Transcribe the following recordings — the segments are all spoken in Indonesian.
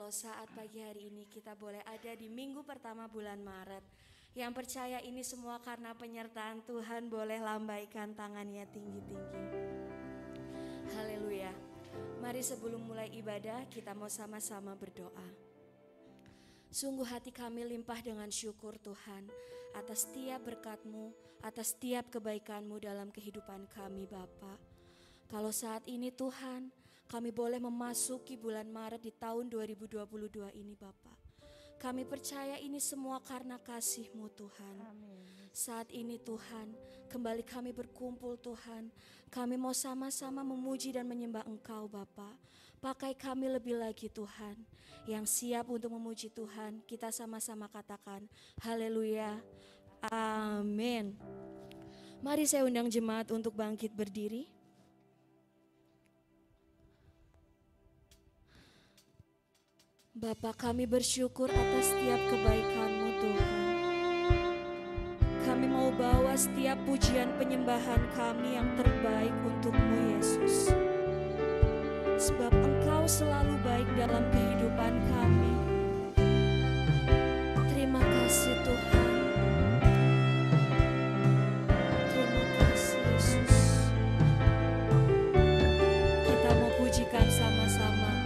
Kalau saat pagi hari ini kita boleh ada di minggu pertama bulan Maret. Yang percaya ini semua karena penyertaan Tuhan, boleh lambaikan tangannya tinggi-tinggi. Haleluya. Mari sebelum mulai ibadah kita mau sama-sama berdoa. Sungguh hati kami limpah dengan syukur Tuhan atas setiap berkat-Mu, atas setiap kebaikan-Mu dalam kehidupan kami Bapa. Kalau saat ini Tuhan, kami boleh memasuki bulan Maret di tahun 2022 ini Bapa. Kami percaya ini semua karena kasih-Mu Tuhan. Amin. Saat ini Tuhan, kembali kami berkumpul Tuhan. Kami mau sama-sama memuji dan menyembah Engkau Bapa. Pakai kami lebih lagi Tuhan. Yang siap untuk memuji Tuhan, kita sama-sama katakan haleluya, amin. Mari saya undang jemaat untuk bangkit berdiri. Bapa, kami bersyukur atas setiap kebaikan-Mu Tuhan. Kami mau bawa setiap pujian penyembahan kami yang terbaik untuk-Mu Yesus. Sebab Engkau selalu baik dalam kehidupan kami. Terima kasih Tuhan. Terima kasih Yesus. Kita mau pujikan sama-sama.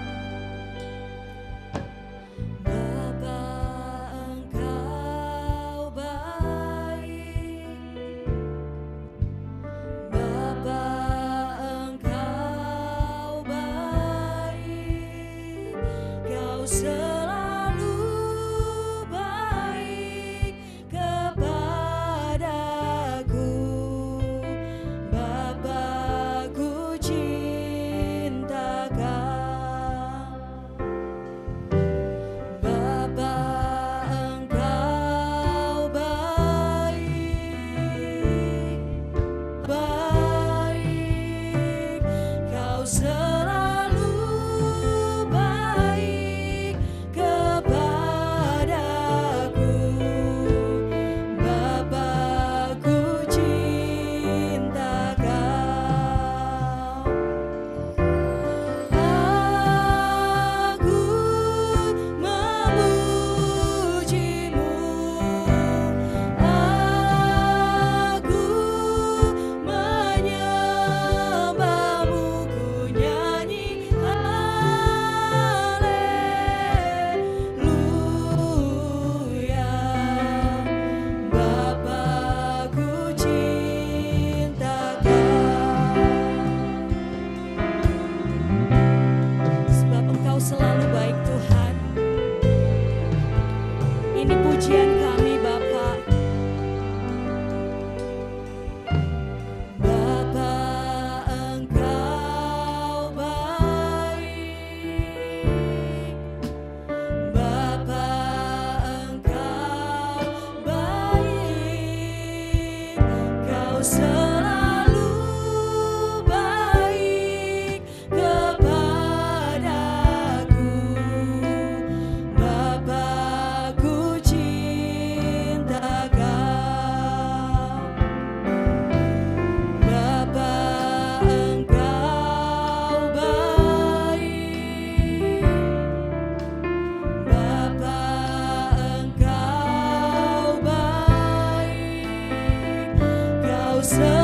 So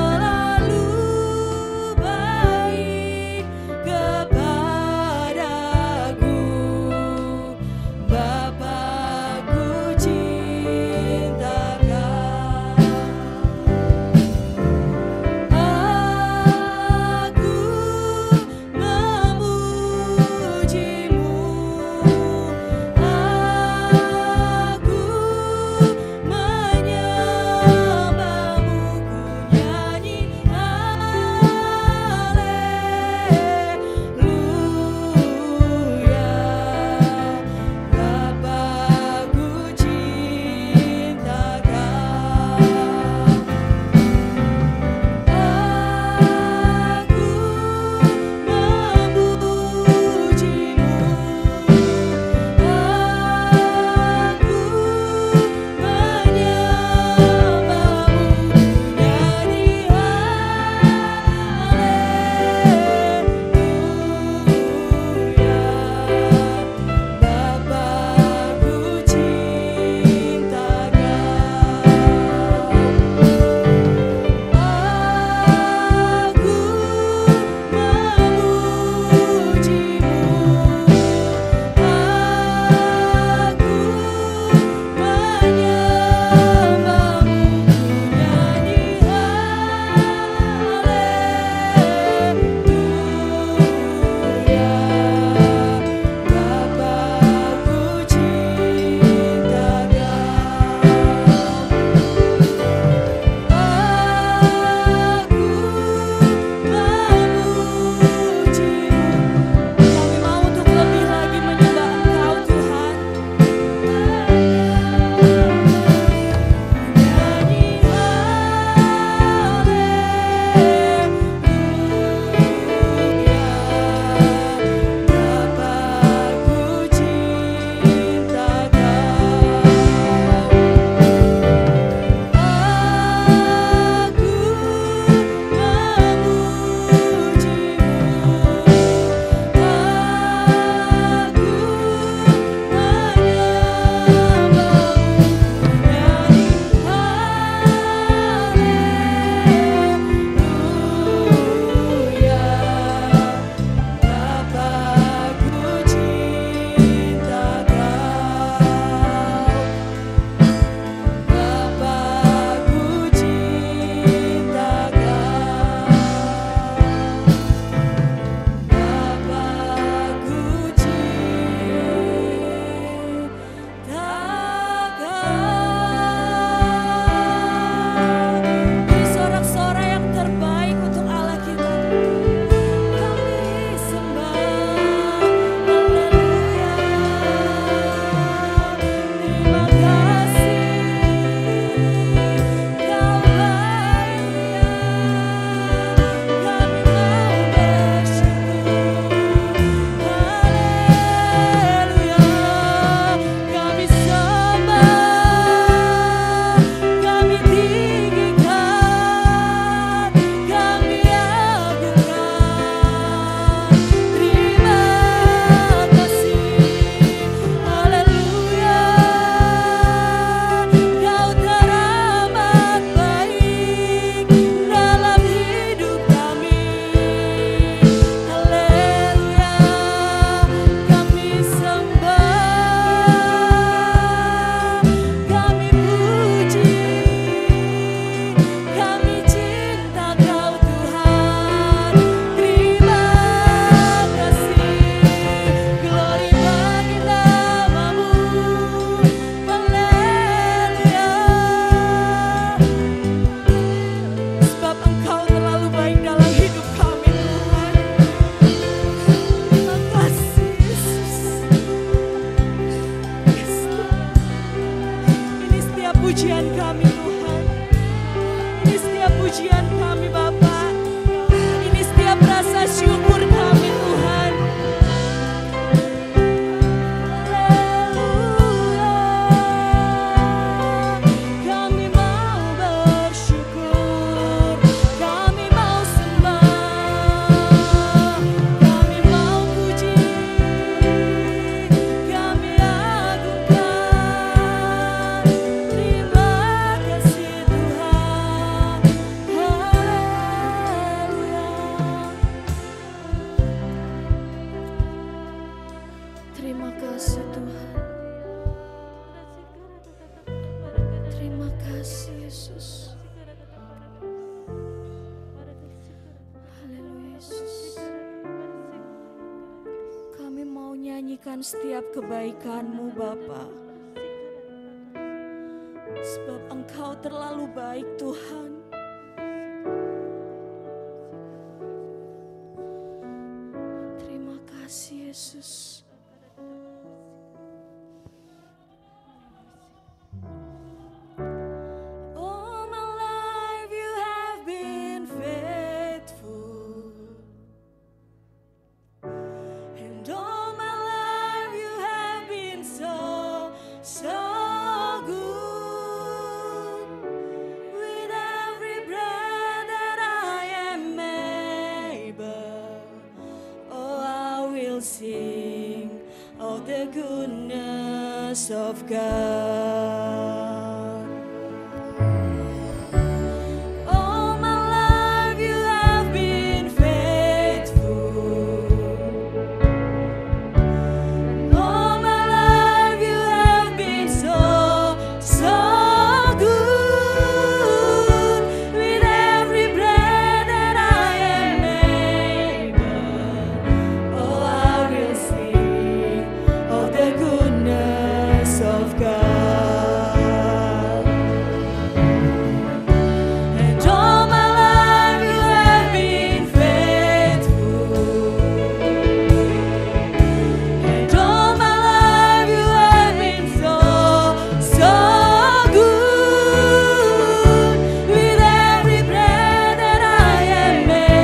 pujian kami Tuhan. Ini setiap pujian kami Bapa. Ini setiap rasa syukur kami Tuhan. Terima kasih Tuhan. Terima kasih Yesus. Haleluya Yesus. Kami mau nyanyikan setiap kebaikan-Mu Bapa. Sebab Engkau terlalu baik Tuhan. Terima kasih Yesus. Sing of the goodness of God. All my life you have been faithful. All my life you have been so good. With every breath that I am able, oh I will sing of the goodness of God. And all my life you have been faithful. And all my life you have been so good. With every breath that I am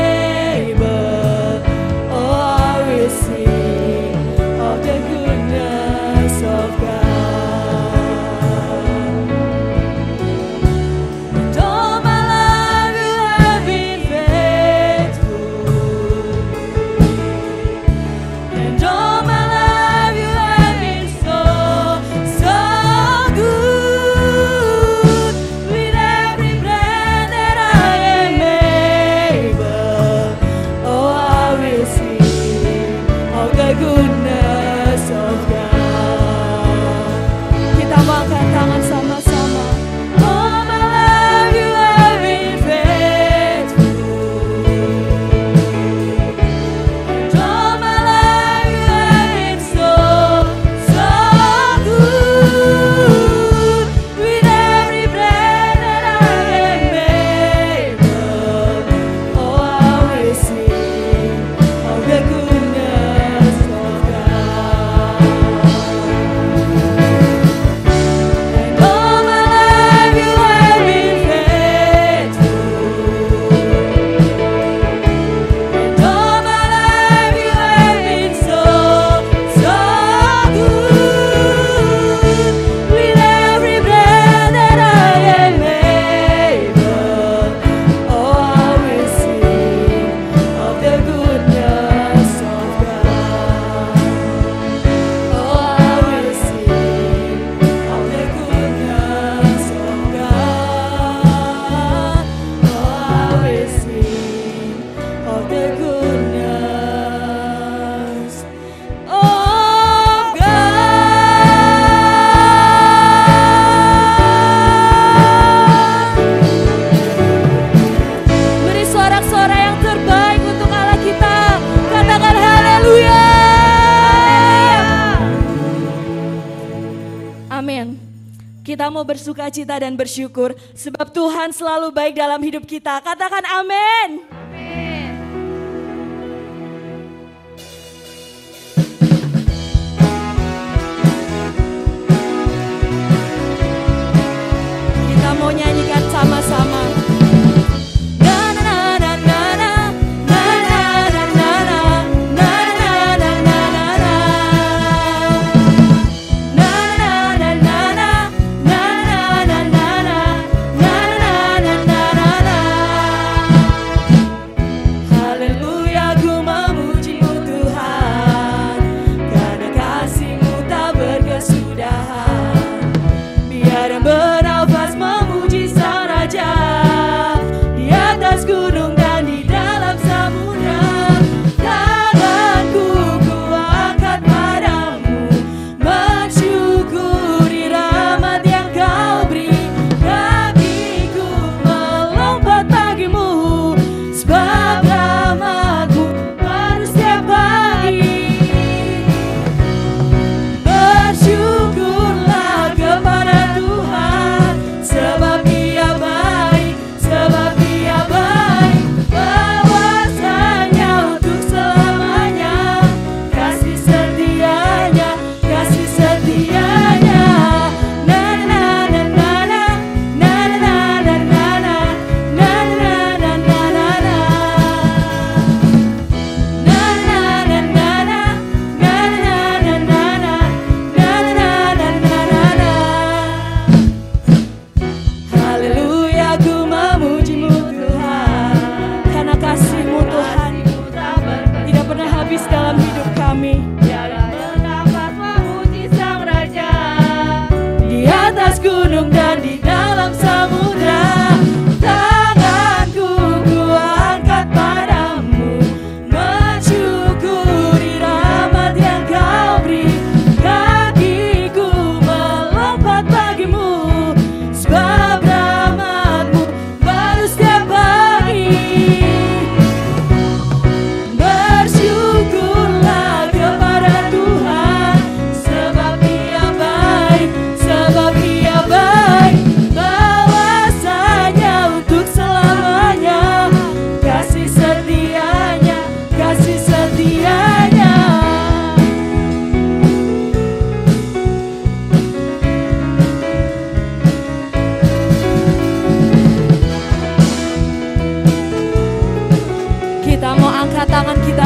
able, oh I will sing of the goodness of God. And all my life you have been faithful. And all my life you have been so good. With every breath that I am able, oh I will sing of the goodness of God. Kita angkat tangan sama-sama. All my life you have been faithful. And all my life you have been so good. With every breath that I am able, oh I will sing of the goodness of God. And all my life you have been faithful. And all my life you have been so good. With every breath that I am able, oh I will sing of the goodness of God. Oh I will sing of the goodness of God. Oh I will sing of the goodness of God. Beri sorak-sorai yang terbaik untuk Allah kita. Katakan haleluya. Amin. Kita mau bersukacita dan bersyukur sebab Tuhan selalu baik dalam hidup kita. Katakan amin.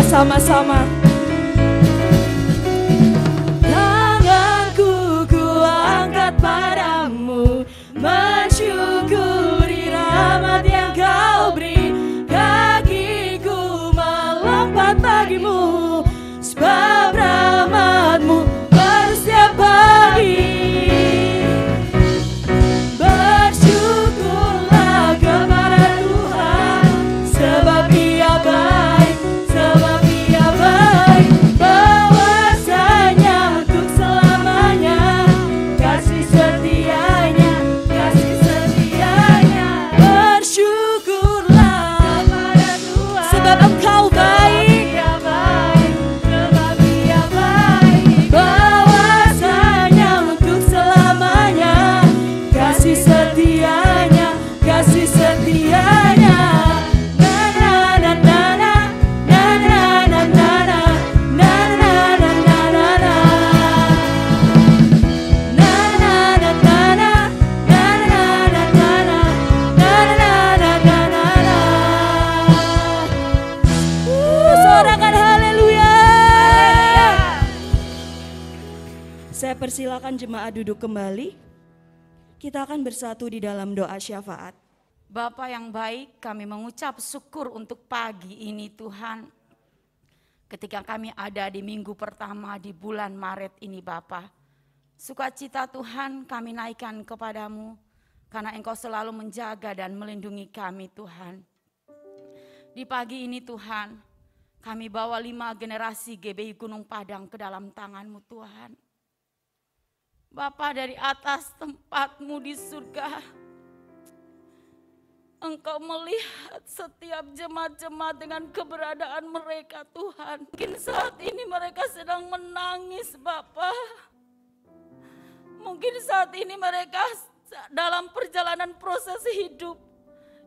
bersama-sama. Tanganku ku angkat padamu, mensyukuri rahmat yang kau beri. Kakiku melompat bagimu, sebab rahmatmu baru setiap pagi. Bersyukurlah kepada Tuhan, sebab Dia baik, sebab Dia baik. Bahwasanya untuk selamanya, kasih setianya, kasih setianya. Bersyukurlah kepada Tuhan, sebab Engkau baik, Dia baik, sebab Dia baik. Bahwasanya untuk selamanya, kasih setianya, kasih setianya. Na na na na na, na na na na na, na na na na na na. Na na na na na, na na na na na, na na na na na na. Sorakan haleluya. Saya persilakan jemaat duduk kembali. Kita akan bersatu di dalam doa syafaat. Bapa yang baik, kami mengucap syukur untuk pagi ini Tuhan. Ketika kami ada di minggu pertama di bulan Maret ini Bapa. Sukacita Tuhan kami naikkan kepadamu, karena Engkau selalu menjaga dan melindungi kami Tuhan. Di pagi ini Tuhan, kami bawa 5 generasi GBI Gunung Padang ke dalam tangan-Mu Tuhan. Bapa, dari atas tempat-Mu di surga, Engkau melihat setiap jemaat-jemaat dengan keberadaan mereka Tuhan. Mungkin saat ini mereka sedang menangis Bapa. Mungkin saat ini mereka dalam perjalanan proses hidup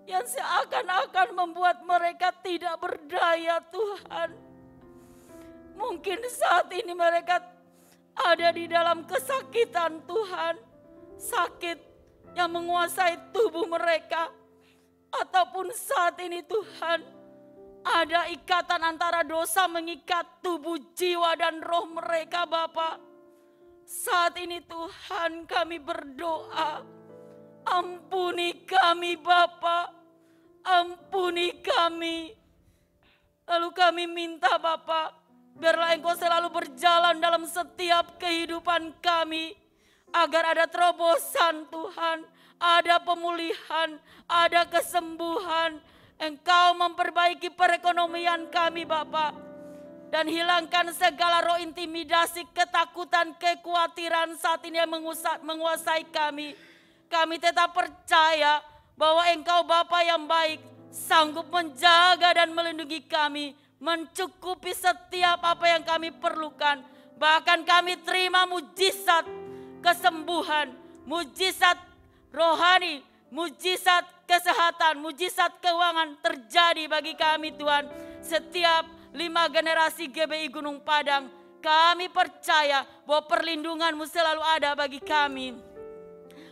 yang seakan-akan membuat mereka tidak berdaya Tuhan. Mungkin saat ini mereka ada di dalam kesakitan Tuhan. Sakit yang menguasai tubuh mereka. Ataupun saat ini Tuhan, ada ikatan antara dosa mengikat tubuh, jiwa dan roh mereka Bapa. Saat ini Tuhan kami berdoa, ampuni kami Bapa, ampuni kami. Lalu kami minta Bapa, biarlah Engkau selalu berjalan dalam setiap kehidupan kami. Agar ada terobosan Tuhan, ada pemulihan, ada kesembuhan. Engkau memperbaiki perekonomian kami Bapa. Dan hilangkan segala roh intimidasi, ketakutan, kekhawatiran saat ini yang menguasai kami. Kami tetap percaya bahwa Engkau Bapa yang baik, sanggup menjaga dan melindungi kami, mencukupi setiap apa yang kami perlukan. Bahkan kami terima mujizat kesembuhan, mujizat rohani, mujizat kesehatan, mujizat keuangan terjadi bagi kami Tuhan. Setiap 5 generasi GBI Gunung Padang, kami percaya bahwa perlindungan-Mu selalu ada bagi kami.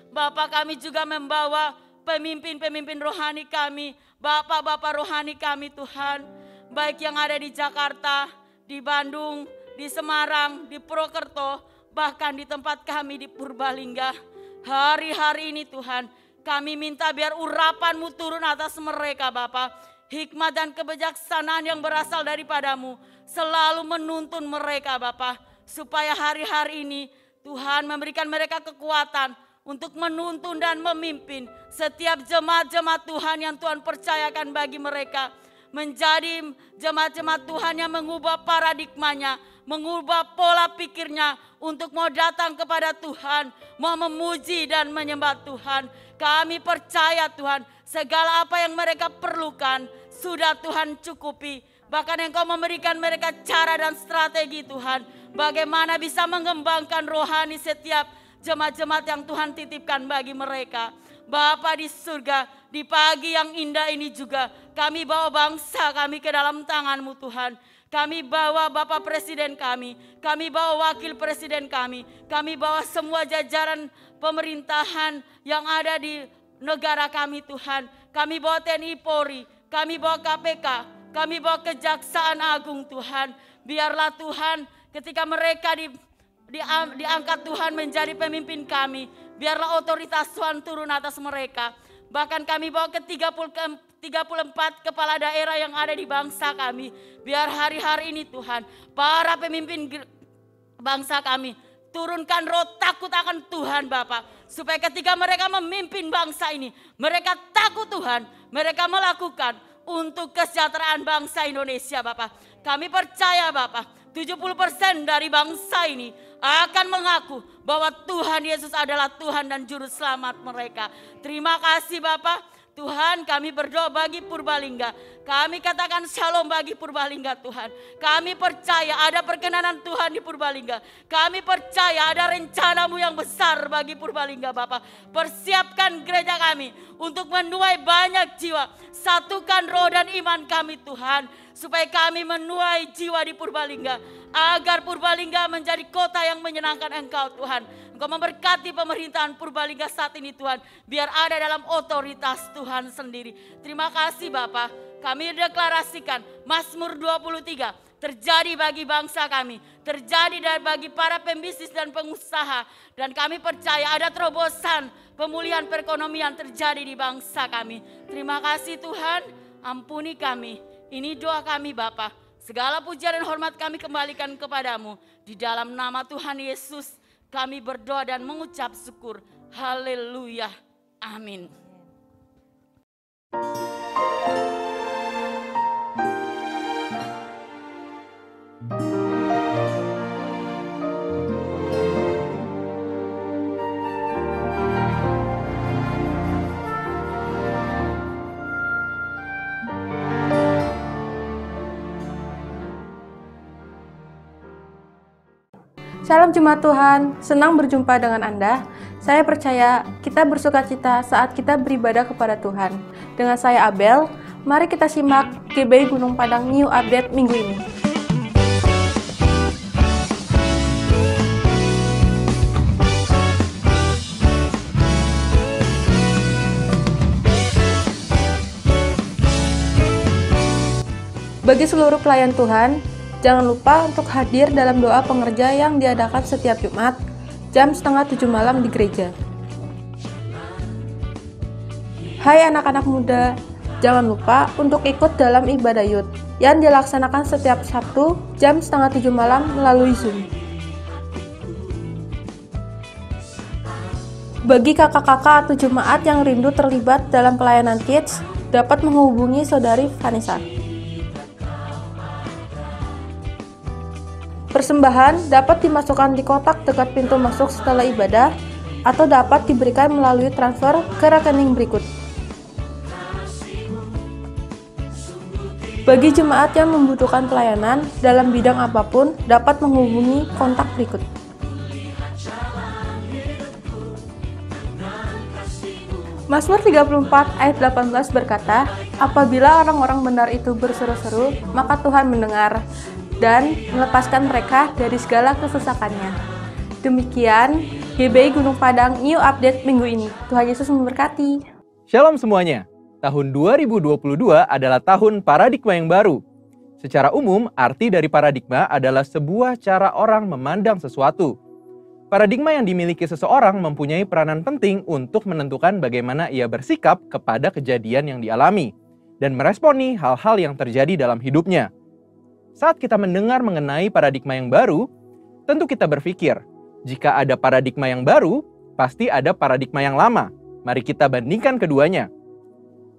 Bapak, kami juga membawa pemimpin-pemimpin rohani kami, bapak-bapak rohani kami Tuhan. Baik yang ada di Jakarta, di Bandung, di Semarang, di Purwokerto, bahkan di tempat kami di Purbalingga. Hari-hari ini Tuhan, kami minta biar urapan-Mu turun atas mereka Bapak. Hikmat dan kebijaksanaan yang berasal daripada-Mu selalu menuntun mereka Bapa, supaya hari-hari ini Tuhan memberikan mereka kekuatan untuk menuntun dan memimpin setiap jemaat-jemaat Tuhan yang Tuhan percayakan bagi mereka. Menjadi jemaat-jemaat Tuhan yang mengubah paradigmanya, mengubah pola pikirnya untuk mau datang kepada Tuhan, mau memuji dan menyembah Tuhan. Kami percaya Tuhan, segala apa yang mereka perlukan sudah Tuhan cukupi. Bahkan Engkau memberikan mereka cara dan strategi Tuhan, bagaimana bisa mengembangkan rohani setiap jemaat-jemaat yang Tuhan titipkan bagi mereka. Bapa di surga, di pagi yang indah ini juga kami bawa bangsa kami ke dalam tangan-Mu Tuhan. Kami bawa Bapak Presiden kami bawa Wakil Presiden kami bawa semua jajaran pemerintahan yang ada di negara kami Tuhan. Kami bawa TNI Polri, kami bawa KPK, kami bawa Kejaksaan Agung Tuhan. Biarlah Tuhan ketika mereka diangkat Tuhan menjadi pemimpin kami, biarlah otoritas Tuhan turun atas mereka. Bahkan kami bawa ke 34 kepala daerah yang ada di bangsa kami. Biar hari-hari ini Tuhan, para pemimpin bangsa kami turunkan roh takut akan Tuhan Bapa. Supaya ketika mereka memimpin bangsa ini, mereka takut Tuhan, mereka melakukan untuk kesejahteraan bangsa Indonesia Bapa. Kami percaya Bapa, 70% dari bangsa ini akan mengaku bahwa Tuhan Yesus adalah Tuhan dan Juru Selamat mereka. Terima kasih Bapa. Tuhan, kami berdoa bagi Purbalingga. Kami katakan shalom bagi Purbalingga Tuhan. Kami percaya ada perkenanan Tuhan di Purbalingga. Kami percaya ada rencana-Mu yang besar bagi Purbalingga Bapa. Persiapkan gereja kami untuk menuai banyak jiwa. Satukan roh dan iman kami Tuhan. Supaya kami menuai jiwa di Purbalingga. Agar Purbalingga menjadi kota yang menyenangkan Engkau Tuhan. Engkau memberkati pemerintahan Purbalingga saat ini Tuhan. Biar ada dalam otoritas Tuhan sendiri. Terima kasih Bapa. Kami deklarasikan Mazmur 23 terjadi bagi bangsa kami. Terjadi bagi para pembisnis dan pengusaha. Dan kami percaya ada terobosan pemulihan perekonomian terjadi di bangsa kami. Terima kasih Tuhan. Ampuni kami. Ini doa kami Bapa. Segala pujian dan hormat kami kembalikan kepadamu. Di dalam nama Tuhan Yesus kami berdoa dan mengucap syukur. Haleluya. Amin. Salam Jemaat Tuhan, senang berjumpa dengan Anda. Saya percaya kita bersukacita saat kita beribadah kepada Tuhan. Dengan saya Abel, mari kita simak GBI Gunung Padang New Update minggu ini. Bagi seluruh pelayan Tuhan, jangan lupa untuk hadir dalam doa pengerja yang diadakan setiap Jumat jam 6:30 malam di gereja. Hai anak-anak muda, jangan lupa untuk ikut dalam ibadah Youth yang dilaksanakan setiap Sabtu jam 6:30 malam melalui Zoom. Bagi kakak-kakak atau jemaat yang rindu terlibat dalam pelayanan kids, dapat menghubungi Saudari Vanessa. Persembahan dapat dimasukkan di kotak dekat pintu masuk setelah ibadah atau dapat diberikan melalui transfer ke rekening berikut. Bagi jemaat yang membutuhkan pelayanan dalam bidang apapun dapat menghubungi kontak berikut. Mazmur 34 ayat 18 berkata, apabila orang-orang benar itu berseru-seru, maka Tuhan mendengar dan melepaskan mereka dari segala kesesakannya. Demikian GBI Gunung Padang New Update minggu ini. Tuhan Yesus memberkati. Shalom semuanya. Tahun 2022 adalah tahun paradigma yang baru. Secara umum, arti dari paradigma adalah sebuah cara orang memandang sesuatu. Paradigma yang dimiliki seseorang mempunyai peranan penting untuk menentukan bagaimana ia bersikap kepada kejadian yang dialami dan meresponi hal-hal yang terjadi dalam hidupnya. Saat kita mendengar mengenai paradigma yang baru, tentu kita berpikir, jika ada paradigma yang baru, pasti ada paradigma yang lama. Mari kita bandingkan keduanya.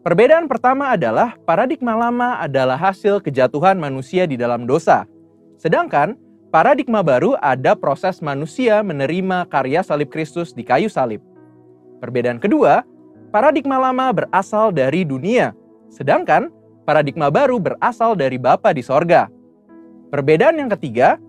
Perbedaan pertama adalah paradigma lama adalah hasil kejatuhan manusia di dalam dosa. Sedangkan paradigma baru ada proses manusia menerima karya salib Kristus di kayu salib. Perbedaan kedua, paradigma lama berasal dari dunia, sedangkan paradigma baru berasal dari Bapa di sorga. Perbedaan yang ketiga,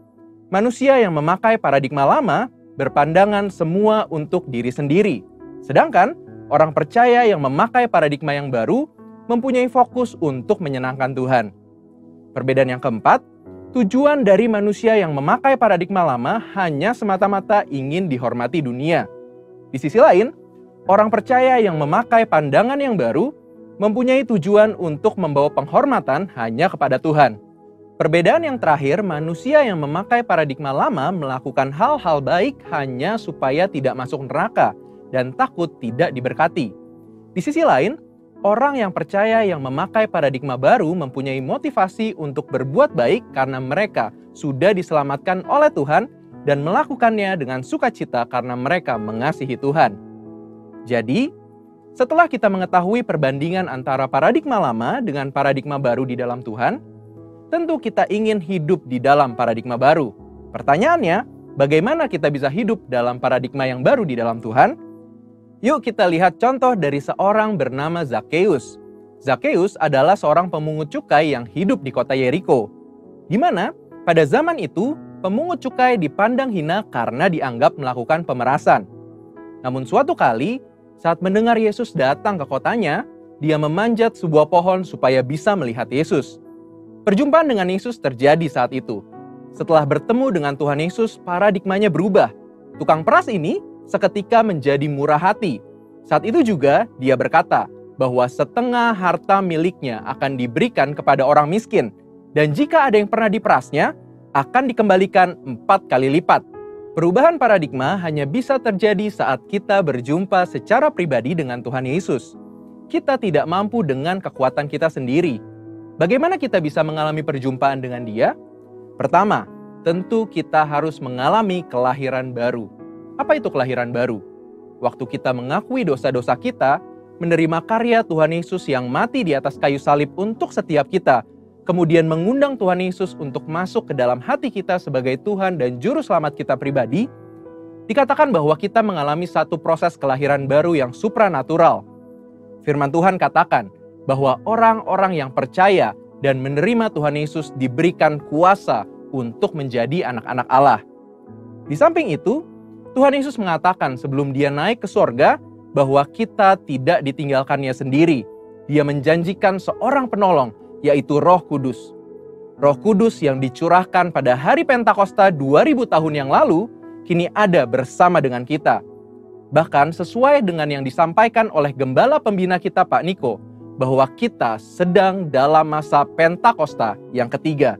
manusia yang memakai paradigma lama berpandangan semua untuk diri sendiri. Sedangkan orang percaya yang memakai paradigma yang baru mempunyai fokus untuk menyenangkan Tuhan. Perbedaan yang keempat, tujuan dari manusia yang memakai paradigma lama hanya semata-mata ingin dihormati dunia. Di sisi lain, orang percaya yang memakai pandangan yang baru mempunyai tujuan untuk membawa penghormatan hanya kepada Tuhan. Perbedaan yang terakhir, manusia yang memakai paradigma lama melakukan hal-hal baik hanya supaya tidak masuk neraka dan takut tidak diberkati. Di sisi lain, orang yang percaya yang memakai paradigma baru mempunyai motivasi untuk berbuat baik karena mereka sudah diselamatkan oleh Tuhan dan melakukannya dengan sukacita karena mereka mengasihi Tuhan. Jadi, setelah kita mengetahui perbandingan antara paradigma lama dengan paradigma baru di dalam Tuhan, tentu kita ingin hidup di dalam paradigma baru. Pertanyaannya, bagaimana kita bisa hidup dalam paradigma yang baru di dalam Tuhan? Yuk kita lihat contoh dari seorang bernama Zakheus. Zakheus adalah seorang pemungut cukai yang hidup di kota Yeriko, di mana pada zaman itu pemungut cukai dipandang hina karena dianggap melakukan pemerasan. Namun suatu kali, saat mendengar Yesus datang ke kotanya, dia memanjat sebuah pohon supaya bisa melihat Yesus. Perjumpaan dengan Yesus terjadi saat itu. Setelah bertemu dengan Tuhan Yesus, paradigmanya berubah. Tukang peras ini seketika menjadi murah hati. Saat itu juga dia berkata bahwa setengah harta miliknya akan diberikan kepada orang miskin. Dan jika ada yang pernah diperasnya, akan dikembalikan 4 kali lipat. Perubahan paradigma hanya bisa terjadi saat kita berjumpa secara pribadi dengan Tuhan Yesus. Kita tidak mampu dengan kekuatan kita sendiri. Bagaimana kita bisa mengalami perjumpaan dengan Dia? Pertama, tentu kita harus mengalami kelahiran baru. Apa itu kelahiran baru? Waktu kita mengakui dosa-dosa kita, menerima karya Tuhan Yesus yang mati di atas kayu salib untuk setiap kita, kemudian mengundang Tuhan Yesus untuk masuk ke dalam hati kita sebagai Tuhan dan Juru Selamat kita pribadi, dikatakan bahwa kita mengalami satu proses kelahiran baru yang supranatural. Firman Tuhan katakan bahwa orang-orang yang percaya dan menerima Tuhan Yesus diberikan kuasa untuk menjadi anak-anak Allah. Di samping itu, Tuhan Yesus mengatakan sebelum Dia naik ke surga bahwa kita tidak ditinggalkannya sendiri. Dia menjanjikan seorang penolong, yaitu Roh Kudus. Roh Kudus yang dicurahkan pada hari Pentakosta 2000 tahun yang lalu, kini ada bersama dengan kita. Bahkan sesuai dengan yang disampaikan oleh Gembala Pembina kita Pak Niko, bahwa kita sedang dalam masa Pentakosta yang ketiga,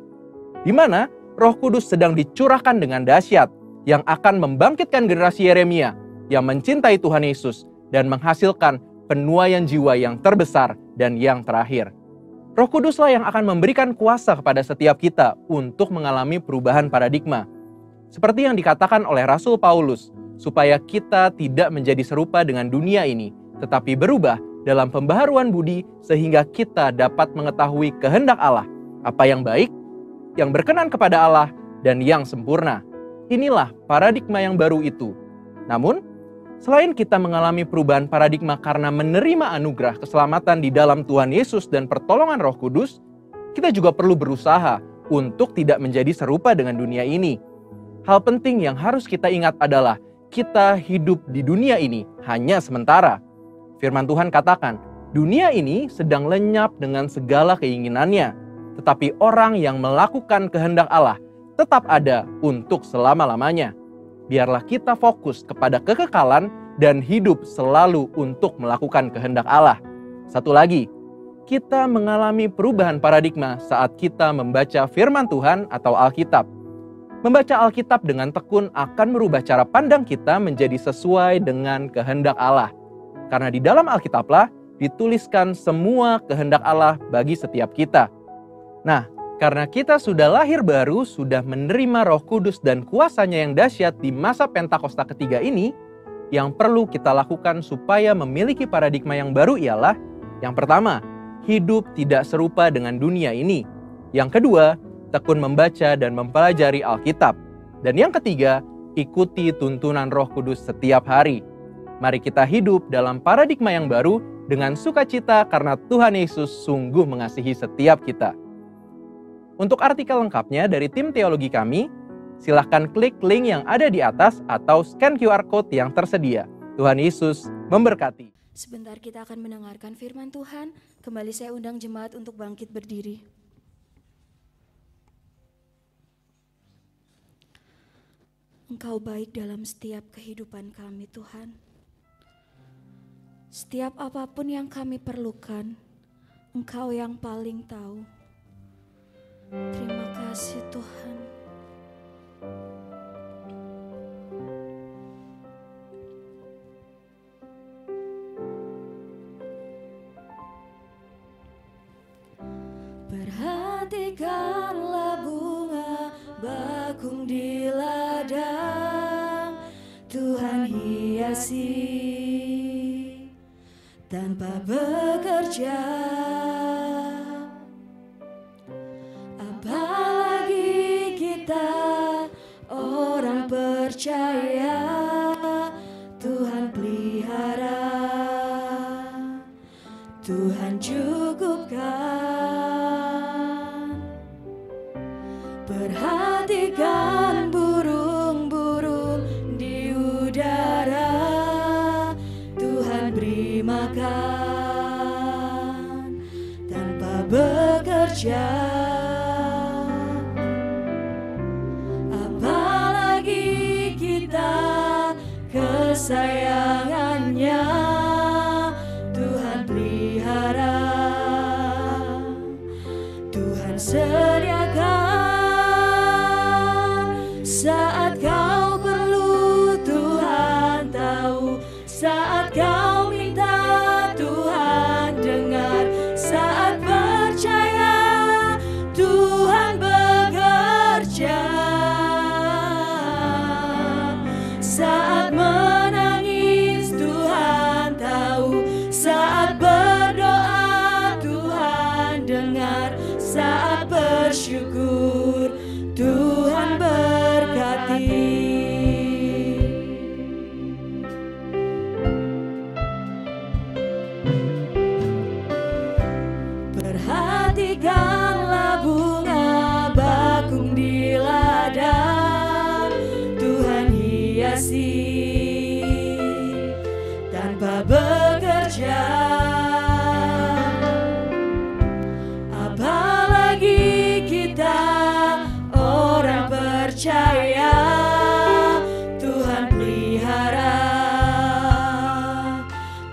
di mana Roh Kudus sedang dicurahkan dengan dahsyat, yang akan membangkitkan generasi Yeremia yang mencintai Tuhan Yesus dan menghasilkan penuaian jiwa yang terbesar dan yang terakhir. Roh Kuduslah yang akan memberikan kuasa kepada setiap kita untuk mengalami perubahan paradigma. Seperti yang dikatakan oleh Rasul Paulus, supaya kita tidak menjadi serupa dengan dunia ini, tetapi berubah dalam pembaharuan budi sehingga kita dapat mengetahui kehendak Allah, apa yang baik, yang berkenan kepada Allah, dan yang sempurna. Inilah paradigma yang baru itu. Namun, selain kita mengalami perubahan paradigma karena menerima anugerah keselamatan di dalam Tuhan Yesus dan pertolongan Roh Kudus, kita juga perlu berusaha untuk tidak menjadi serupa dengan dunia ini. Hal penting yang harus kita ingat adalah kita hidup di dunia ini hanya sementara. Firman Tuhan katakan, dunia ini sedang lenyap dengan segala keinginannya, tetapi orang yang melakukan kehendak Allah tetap ada untuk selama-lamanya. Biarlah kita fokus kepada kekekalan dan hidup selalu untuk melakukan kehendak Allah. Satu lagi, kita mengalami perubahan paradigma saat kita membaca firman Tuhan atau Alkitab. Membaca Alkitab dengan tekun akan merubah cara pandang kita menjadi sesuai dengan kehendak Allah. Karena di dalam Alkitablah dituliskan semua kehendak Allah bagi setiap kita. Nah, karena kita sudah lahir baru, sudah menerima Roh Kudus dan kuasanya yang dahsyat di masa Pentakosta ketiga ini, yang perlu kita lakukan supaya memiliki paradigma yang baru ialah, yang pertama, hidup tidak serupa dengan dunia ini. Yang kedua, tekun membaca dan mempelajari Alkitab. Dan yang ketiga, ikuti tuntunan Roh Kudus setiap hari. Mari kita hidup dalam paradigma yang baru dengan sukacita karena Tuhan Yesus sungguh mengasihi setiap kita. Untuk artikel lengkapnya dari tim teologi kami, silahkan klik link yang ada di atas atau scan QR Code yang tersedia. Tuhan Yesus memberkati. Sebentar kita akan mendengarkan firman Tuhan. Kembali saya undang jemaat untuk bangkit berdiri. Engkau baik dalam setiap kehidupan kami, Tuhan. Setiap apapun yang kami perlukan, Engkau yang paling tahu. Terima kasih Tuhan. Perhatikanlah bunga bakung di ladang, Tuhan hiasi tanpa bekerja. Apalagi kita orang percaya, Tuhan pelihara, Tuhan cukupkan. Perhatikan burung-burung di udara, Tuhan beri makan tanpa bekerja. Apalagi kita kesayangannya, Tuhan pelihara, Tuhan sediakan. Saat kau perlu Tuhan tahu, saat kau minta Tuhan dengar, saat percaya Tuhan bekerja, saat menangis Tuhan tahu, saat berdoa Tuhan dengar, saat bersyukur Tuhan berkati. Perhatikanlah bunga bakung di ladang, Tuhan hiasi tanpa bekerja. Apalagi kita orang percaya, Tuhan pelihara,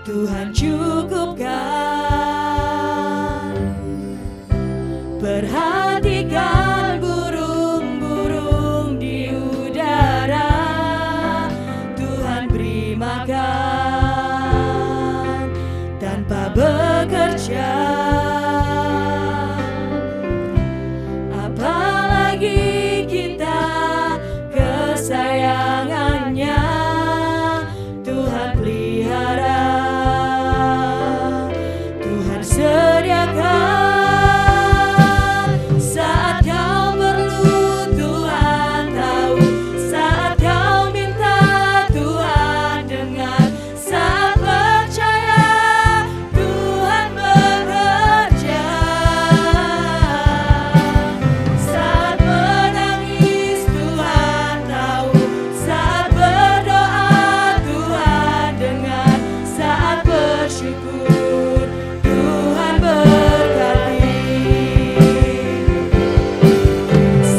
Tuhan cukupkan. Perhatikan burung-burung di udara, Tuhan beri makan tanpa bekerja. Apalagi kita kesayangannya, Tuhan pelihara, Tuhan sediakan. Saat kau perlu Tuhan tahu, saat kau minta Tuhan dengar, saat percaya Tuhan bekerja, saat menangis Tuhan tahu, saat berdoa Tuhan dengar, saat bersyukur Tuhan berkati.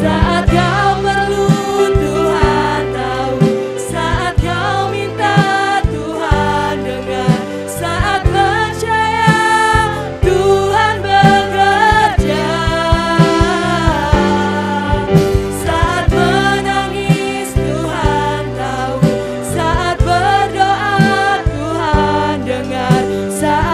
Saat kau perlu Tuhan tahu, saat kau minta Tuhan dengar, saat percaya Tuhan bekerja, saat menangis Tuhan tahu, saat berdoa Tuhan dengar, saat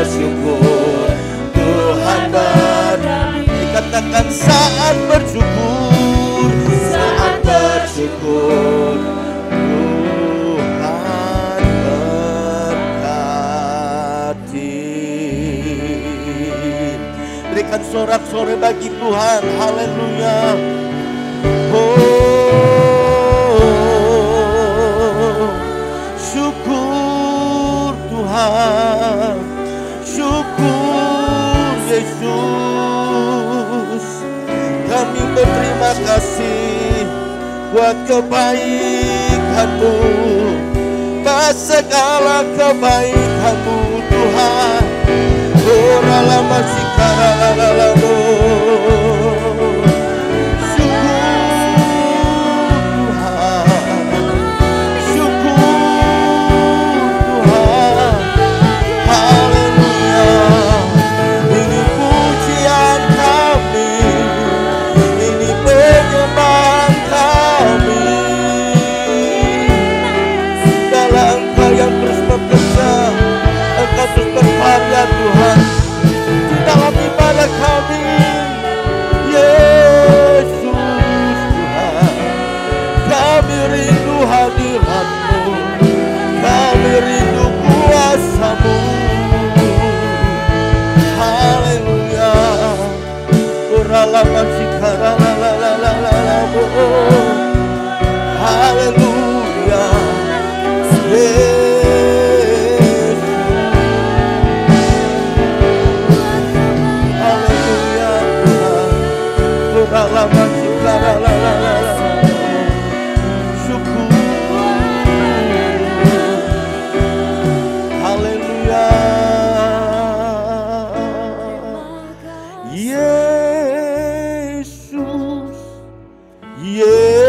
bersyukur. Tuhan berkati. Dikatakan saat bersyukur, saat bersyukur. Tuhan berkati. Berikan sorak-sorai bagi Tuhan. Haleluya. Syukur Tuhan, syukur Yesus. Kami berterima kasih buat kebaikan-Mu, buat segala kebaikan-Mu Tuhan. Lama sikaralamu. Tuhan, di dalam ibadah kami, Yesus Tuhan, kami rindu hadirat-Mu, kami rindu kuasa-Mu. Haleluya. Uralaman sikaralalalalamu. Haleluya. Syukur. Haleluya. Yesus, Yesus,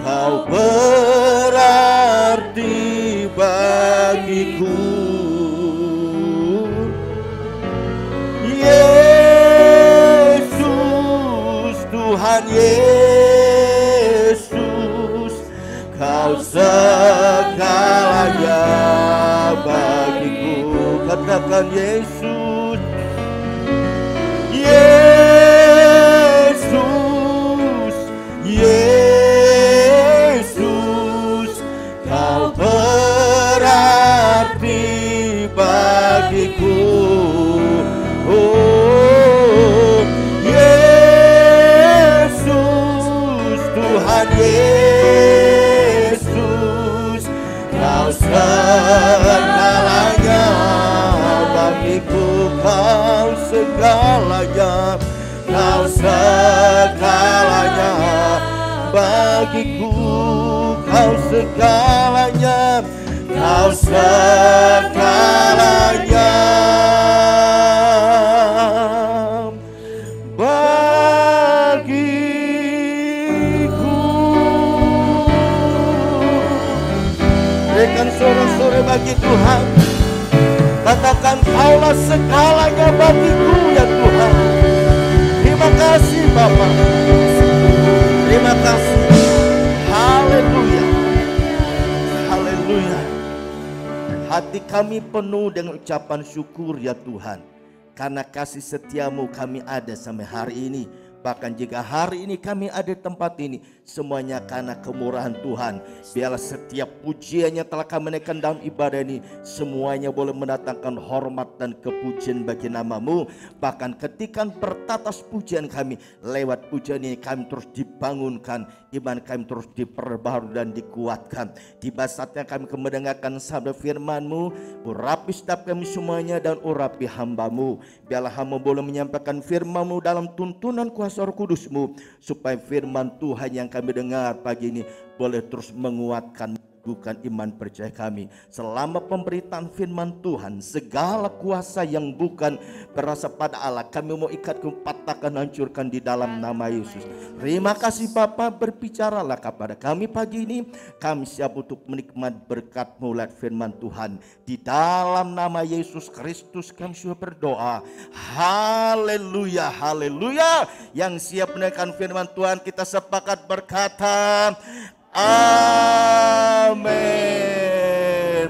Kau berarti bagiku. Tuhan Yesus, Kau segalanya bagiku. Katakan Yesus, Yesus, Yesus, Kau berarti bagiku. Yesus, Kau segalanya bagiku. Kau segalanya, Kau segalanya bagiku. Kau segalanya, Kau segalanya sorak-sorai bagi Tuhan. Katakan Kaulah segalanya bagiku ya Tuhan. Terima kasih Bapa. Terima kasih. Haleluya. Haleluya. Hati kami penuh dengan ucapan syukur ya Tuhan. Karena kasih setiamu kami ada sampai hari ini. Bahkan jika hari ini kami ada di tempat ini, semuanya karena kemurahan Tuhan. Biarlah setiap pujian yang telah kami naikkan dalam ibadah ini, semuanya boleh mendatangkan hormat dan kepujian bagi nama-Mu. Bahkan ketika bertatas pujian kami, lewat pujian ini kami terus dibangunkan, iman kami terus diperbaharui dan dikuatkan. Tiba saatnya kami mendengarkan sabda firman-Mu, urapi setiap kami semuanya dan urapi hamba-Mu. Biarlah hamba boleh menyampaikan firman-Mu dalam tuntunan kuasa Roh Kudus-Mu, supaya firman Tuhan yang kami dengar pagi ini boleh terus menguatkan bukan iman percaya kami. Selama pemberitaan firman Tuhan, segala kuasa yang bukan berasal pada Allah kami mau ikat, patahkan, hancurkan di dalam nama Yesus. Terima kasih Bapa, berbicaralah kepada kami pagi ini. Kami siap untuk menikmati berkat-Mu lewat firman Tuhan. Di dalam nama Yesus Kristus kami sudah berdoa. Haleluya, haleluya. Yang siap menaikkan firman Tuhan, kita sepakat berkata, amin.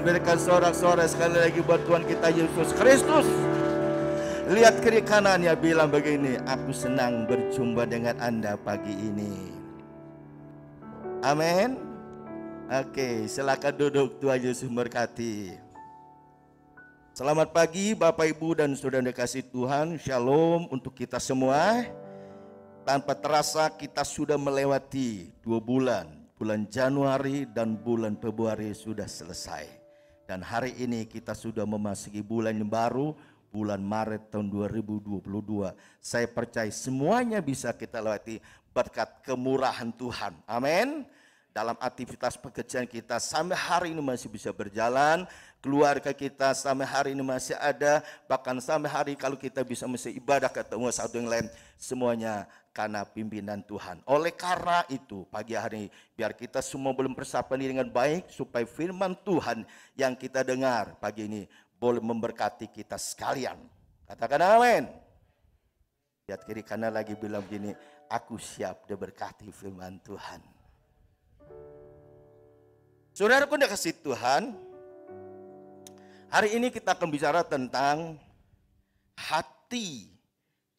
berikan sorak-sorai sekali lagi buat Tuhan kita Yesus Kristus. Lihat kiri kanannya, bilang begini, aku senang berjumpa dengan Anda pagi ini. Amin. Oke, silakan duduk, Tuhan Yesus memberkati. Selamat pagi Bapak Ibu dan saudara kasih Tuhan. Shalom untuk kita semua. Tanpa terasa kita sudah melewati 2 bulan. Bulan Januari dan bulan Februari sudah selesai. Dan hari ini kita sudah memasuki bulan yang baru, bulan Maret tahun 2022. Saya percaya semuanya bisa kita lewati berkat kemurahan Tuhan. Amin. Dalam aktivitas pekerjaan kita sampai hari ini masih bisa berjalan. Keluarga kita sampai hari ini masih ada. Bahkan sampai hari kalau kita bisa masih ibadah ketemu satu yang lain. Semuanya karena pimpinan Tuhan. Oleh karena itu pagi hari ini biar kita semua belum persiapan diri dengan baik. Supaya firman Tuhan yang kita dengar pagi ini boleh memberkati kita sekalian. Katakan amin. Lihat kiri kanan lagi bilang begini, aku siap diberkati firman Tuhan. Saudaraku yang kasih Tuhan, hari ini kita akan bicara tentang hati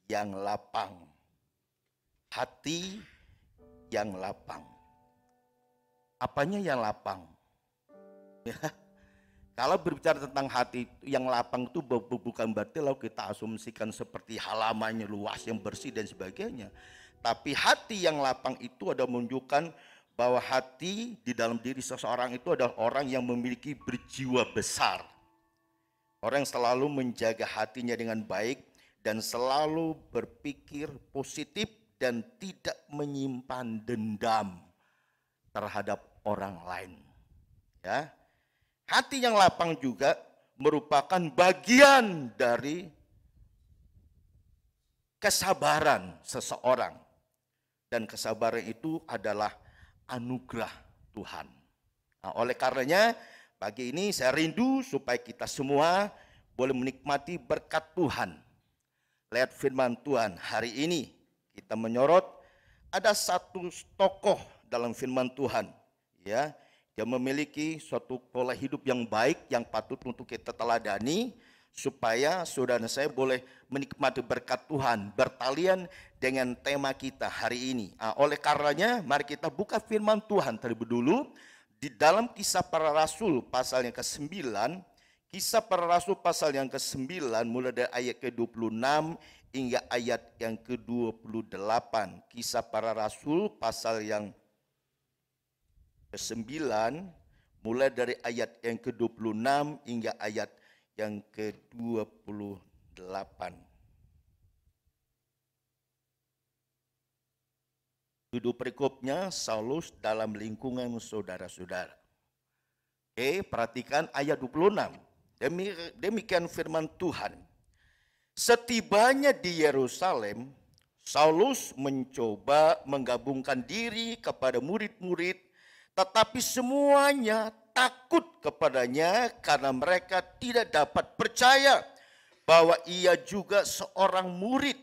yang lapang. Hati yang lapang. Apanya yang lapang? Ya. Kalau berbicara tentang hati yang lapang itu bukan berarti lalu kita asumsikan seperti halamannya luas yang bersih dan sebagainya. Tapi hati yang lapang itu ada menunjukkan bahwa hati di dalam diri seseorang itu adalah orang yang memiliki berjiwa besar. Orang yang selalu menjaga hatinya dengan baik dan selalu berpikir positif dan tidak menyimpan dendam terhadap orang lain. Ya. Hati yang lapang juga merupakan bagian dari kesabaran seseorang. Dan kesabaran itu adalah anugerah Tuhan. Nah, oleh karenanya pagi ini saya rindu supaya kita semua boleh menikmati berkat Tuhan. Lihat firman Tuhan hari ini kita menyorot ada satu tokoh dalam firman Tuhan, ya, yang memiliki suatu pola hidup yang baik yang patut untuk kita teladani supaya saudara saya boleh menikmati berkat Tuhan bertalian dengan tema kita hari ini. Nah, oleh karenanya mari kita buka firman Tuhan terlebih dulu di dalam Kisah Para Rasul pasal yang ke-9. Kisah Para Rasul pasal yang ke-9 mulai dari ayat ke-26 hingga ayat yang ke-28. Kisah Para Rasul pasal yang ke-9 mulai dari ayat yang ke-26 hingga ayat yang ke-28. Judul perikopnya Saulus dalam lingkungan saudara-saudara. Perhatikan ayat 26. Demikian firman Tuhan. Setibanya di Yerusalem, Saulus mencoba menggabungkan diri kepada murid-murid, tetapi semuanya takut kepadanya karena mereka tidak dapat percaya bahwa ia juga seorang murid.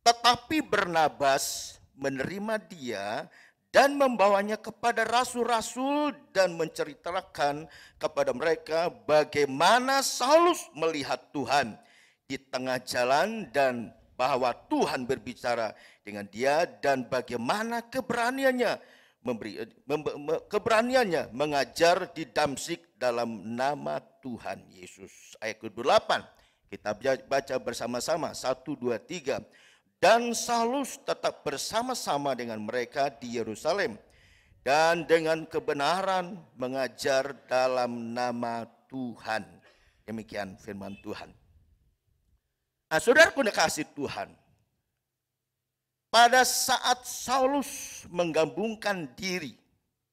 Tetapi Barnabas menerima dia dan membawanya kepada rasul-rasul dan menceritakan kepada mereka bagaimana Saulus melihat Tuhan di tengah jalan dan bahwa Tuhan berbicara dengan dia dan bagaimana keberaniannya mengajar di Damsyik dalam nama Tuhan Yesus. Ayat ke-8 kita baca bersama-sama 1, 2, 3. Dan Saulus tetap bersama-sama dengan mereka di Yerusalem dan dengan kebenaran mengajar dalam nama Tuhan. Demikian firman Tuhan. Nah, saudaraku yang kasih Tuhan, pada saat Saulus menggabungkan diri,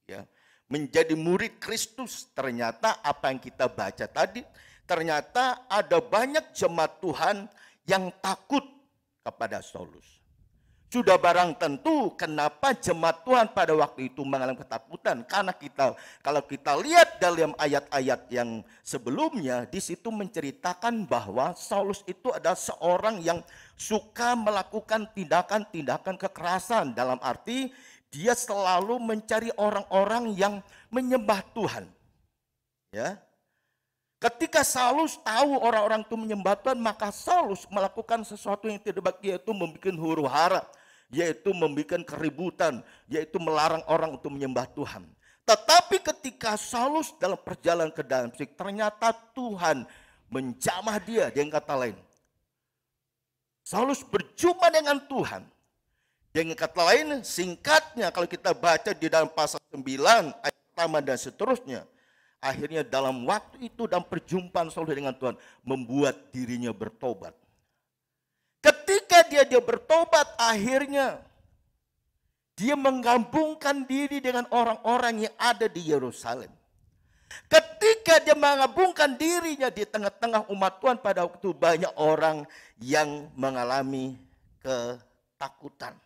ya, menjadi murid Kristus, ternyata apa yang kita baca tadi, ternyata ada banyak jemaat Tuhan yang takut kepada Saulus. Sudah barang tentu kenapa jemaat Tuhan pada waktu itu mengalami ketakutan, karena kalau kita lihat dalam ayat-ayat yang sebelumnya, di situ menceritakan bahwa Saulus itu adalah seorang yang suka melakukan tindakan-tindakan kekerasan, dalam arti dia selalu mencari orang-orang yang menyembah Tuhan. Ya. Ketika Saulus tahu orang-orang itu menyembah Tuhan, maka Saulus melakukan sesuatu yang tidak baik, yaitu membuat huru-hara, yaitu membuat keributan, yaitu melarang orang untuk menyembah Tuhan. Tetapi ketika Saulus dalam perjalanan ke Damsyik, ternyata Tuhan menjamah dia. Dengan kata lain, Saulus berjumpa dengan Tuhan. Dengan kata lain, singkatnya kalau kita baca di dalam pasal 9 ayat pertama dan seterusnya, akhirnya dalam waktu itu dan perjumpaan Saulus dengan Tuhan membuat dirinya bertobat. Ketika dia bertobat, akhirnya dia menggabungkan diri dengan orang-orang yang ada di Yerusalem. Ketika dia menggabungkan dirinya di tengah-tengah umat Tuhan, pada waktu itu banyak orang yang mengalami ketakutan.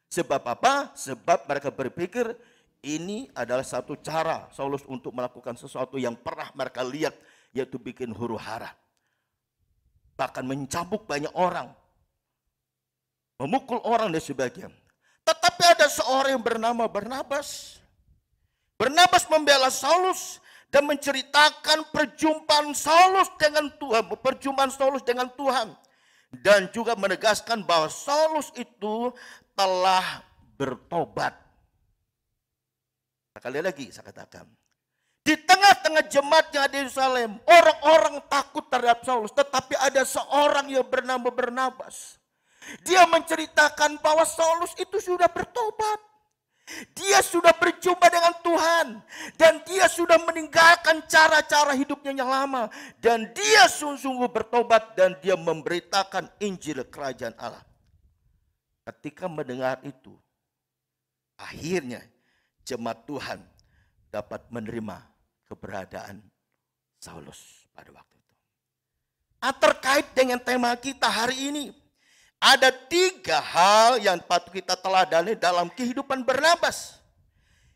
Sebab apa? Sebab mereka berpikir ini adalah satu cara Saulus untuk melakukan sesuatu yang pernah mereka lihat, yaitu bikin huru-hara. Bahkan mencambuk banyak orang, memukul orang dan sebagainya. Tetapi ada seorang yang bernama Barnabas. Barnabas membela Saulus dan menceritakan perjumpaan Saulus dengan Tuhan, perjumpaan Saulus dengan Tuhan. Dan juga menegaskan bahwa Saulus itu telah bertobat. Sekali lagi saya katakan, di tengah-tengah jemaat yang ada di Yerusalem, orang-orang takut terhadap Saulus, tetapi ada seorang yang bernama Barnabas. Dia menceritakan bahwa Saulus itu sudah bertobat. Dia sudah berjumpa dengan Tuhan. Dan dia sudah meninggalkan cara-cara hidupnya yang lama. Dan dia sungguh-sungguh bertobat dan dia memberitakan Injil Kerajaan Allah. Ketika mendengar itu, akhirnya jemaat Tuhan dapat menerima keberadaan Saulus pada waktu itu. Terkait dengan tema kita hari ini, ada 3 hal yang patut kita teladani dalam kehidupan Barnabas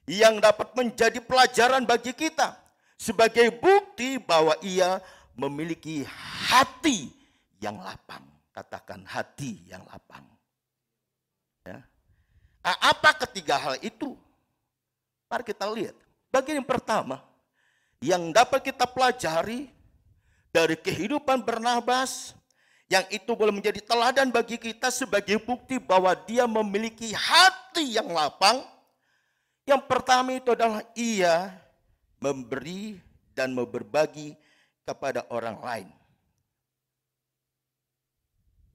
yang dapat menjadi pelajaran bagi kita sebagai bukti bahwa ia memiliki hati yang lapang. Katakan hati yang lapang. Ya. Apa ketiga hal itu? Mari kita lihat. Bagian yang pertama yang dapat kita pelajari dari kehidupan Barnabas, yang itu boleh menjadi teladan bagi kita sebagai bukti bahwa dia memiliki hati yang lapang. Yang pertama itu adalah ia memberi dan mau berbagi kepada orang lain.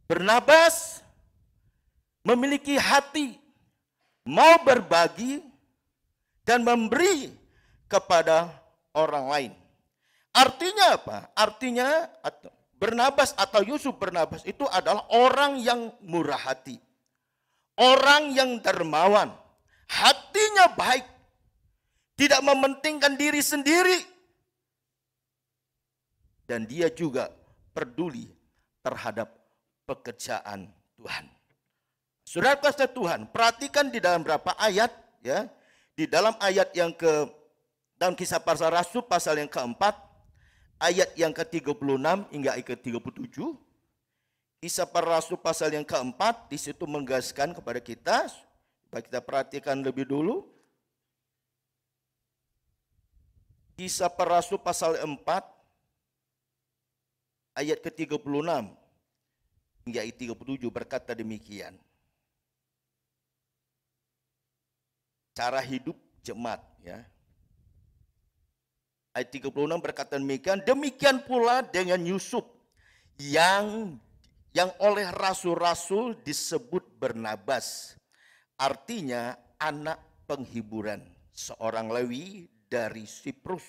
Barnabas memiliki hati mau berbagi dan memberi kepada orang lain. Artinya apa? Artinya Barnabas atau Yusuf Barnabas itu adalah orang yang murah hati. Orang yang dermawan. Hatinya baik. Tidak mementingkan diri sendiri. Dan dia juga peduli terhadap pekerjaan Tuhan. Saudara kasih Tuhan, perhatikan di dalam berapa ayat ya. Di dalam ayat yang dalam Kisah Para Rasul pasal yang keempat, ayat yang ke-36 hingga ayat ke-37. Kisah Para Rasul pasal yang keempat, di situ menggaskan kepada kita, supaya kita perhatikan lebih dulu. Kisah Para Rasul pasal 4, ayat ke-36 hingga ayat 37 berkata demikian. Cara hidup jemaat ya. Ayat 36 berkata demikian pula dengan Yusuf yang oleh rasul-rasul disebut Barnabas. Artinya anak penghiburan, seorang Lewi dari Siprus.